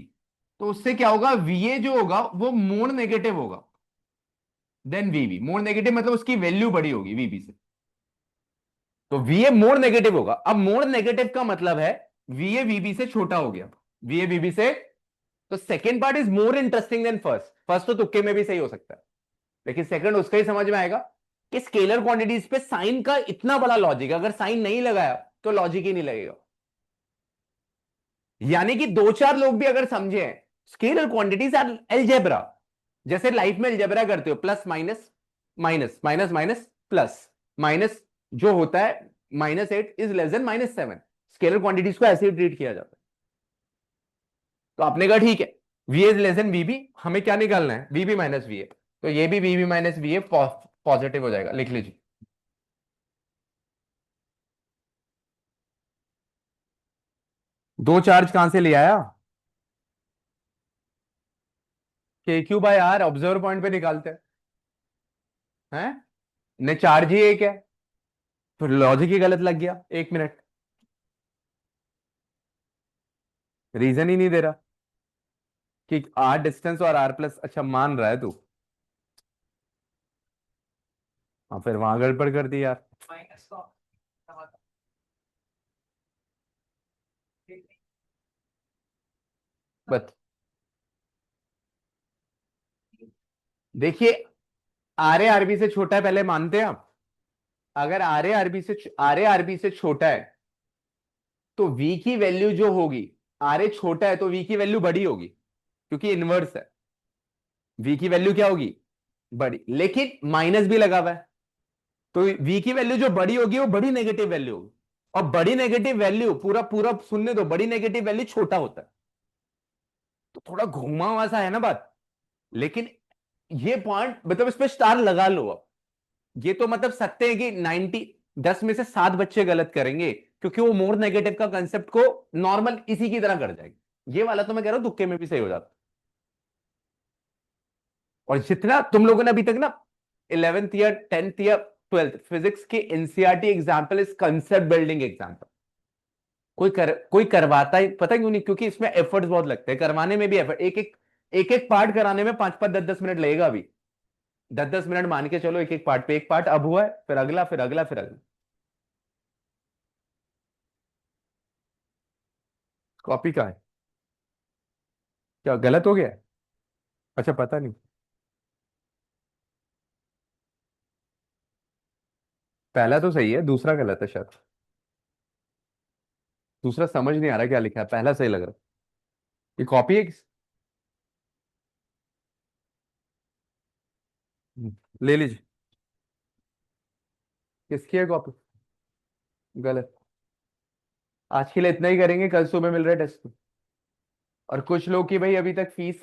तो उससे क्या होगा, वीए जो होगा वो मोर नेगेटिव होगा देन वीबी। मोर नेगेटिव मतलब उसकी वैल्यू बड़ी होगी वीबी से। तो वीए मोर नेगेटिव होगा। अब मोर नेगेटिव का मतलब है वीए वीबी से छोटा हो गया, वीए वीबी से। तो second part is more interesting than first. First तो तुक्के में भी सही हो सकता है, लेकिन सेकंड उसका ही समझ में आएगा कि स्केलर क्वांटिटीज पे साइन का इतना बड़ा लॉजिक, अगर साइन नहीं लगाया तो लॉजिक ही नहीं लगेगा। यानी कि दो चार लोग भी अगर समझे स्केलर क्वांटिटीज आर अलजेब्रा, जैसे लाइफ में अलजेब्रा करते हो, plus minus minus minus minus plus minus, जो होता है -8 is less then -7। Scalar quantities को ऐसे ही ट्रीट किया जाता है। तो आपने कहा ठीक है, वी इज लेस देन वीबी, हमें क्या निकालना है, वीबी माइनस वी ए। तो ये भी VB minus V A positive हो जाएगा, लिख लीजिए। दो चार्ज कहां से ले आया, K Q by R observer point पे निकालते हैं, ने चार्ज ही एक है। तो लॉजिक ही गलत लग गया, 1 मिनट, रीजन ही नहीं दे रहा कि आर डिस्टेंस और आर प्लस, अच्छा मान रहा है तू। हाँ फिर वहां गड़बड़ कर दी यार। बस देखिए, आर ए आरबी से छोटा है, पहले मानते हैं आप। अगर आर ए आरबी से छोटा है तो वी की वैल्यू जो होगी, आर ए छोटा है तो वी की वैल्यू बड़ी होगी, क्योंकि इनवर्स है। वी की वैल्यू क्या होगी, बड़ी, लेकिन माइनस भी लगा हुआ है। तो वी की वैल्यू जो बड़ी होगी वो बड़ी नेगेटिव वैल्यू होगी। और बड़ी नेगेटिव वैल्यू, पूरा पूरा सुनने दो, बड़ी नेगेटिव वैल्यू छोटा होता है। तो थोड़ा घुमा हुआ सा है ना बात, लेकिन ये पॉइंट मतलब इस पे स्टार लगा लो अब। ये तो मतलब सकते हैं कि 10 में से 7 बच्चे गलत करेंगे, क्योंकि वो मोर नेगेटिव का कंसेप्ट को नॉर्मल इसी की तरह कर जाएंगे। ये वाला तो मैं कह रहा हूं तुक्के में भी सही हो जाता। और जितना तुम लोगों ने अभी तक ना 11th या 10th या 12th फिजिक्स के एनसीईआरटी एग्जाम्पल इस कंसेप्ट बिल्डिंग एग्जाम्पल, कोई करवाता ही पता क्यों नहीं, क्योंकि इसमें एफर्ट्स बहुत लगते हैं, करवाने में भी एफर्ट, एक एक पार्ट कराने में 5 5 10 10 मिनट लगेगा अभी। 10 10 मिनट मान के चलो, एक एक पार्ट पे, एक पार्ट अब हुआ है, फिर अगला, फिर अगला, फिर अगला। कॉपी का है? क्या गलत हो गया है? अच्छा, पता नहीं। पहला तो सही है, दूसरा गलत है शायद। दूसरा समझ नहीं आ रहा क्या लिखा है, पहला सही लग रहा है। ये कॉपी है ले लीजिए। किसकी है कॉपी? गलत। आज के लिए इतना ही करेंगे, कल सुबह मिल रहे टेस्ट। और कुछ लोग की भाई अभी तक फीस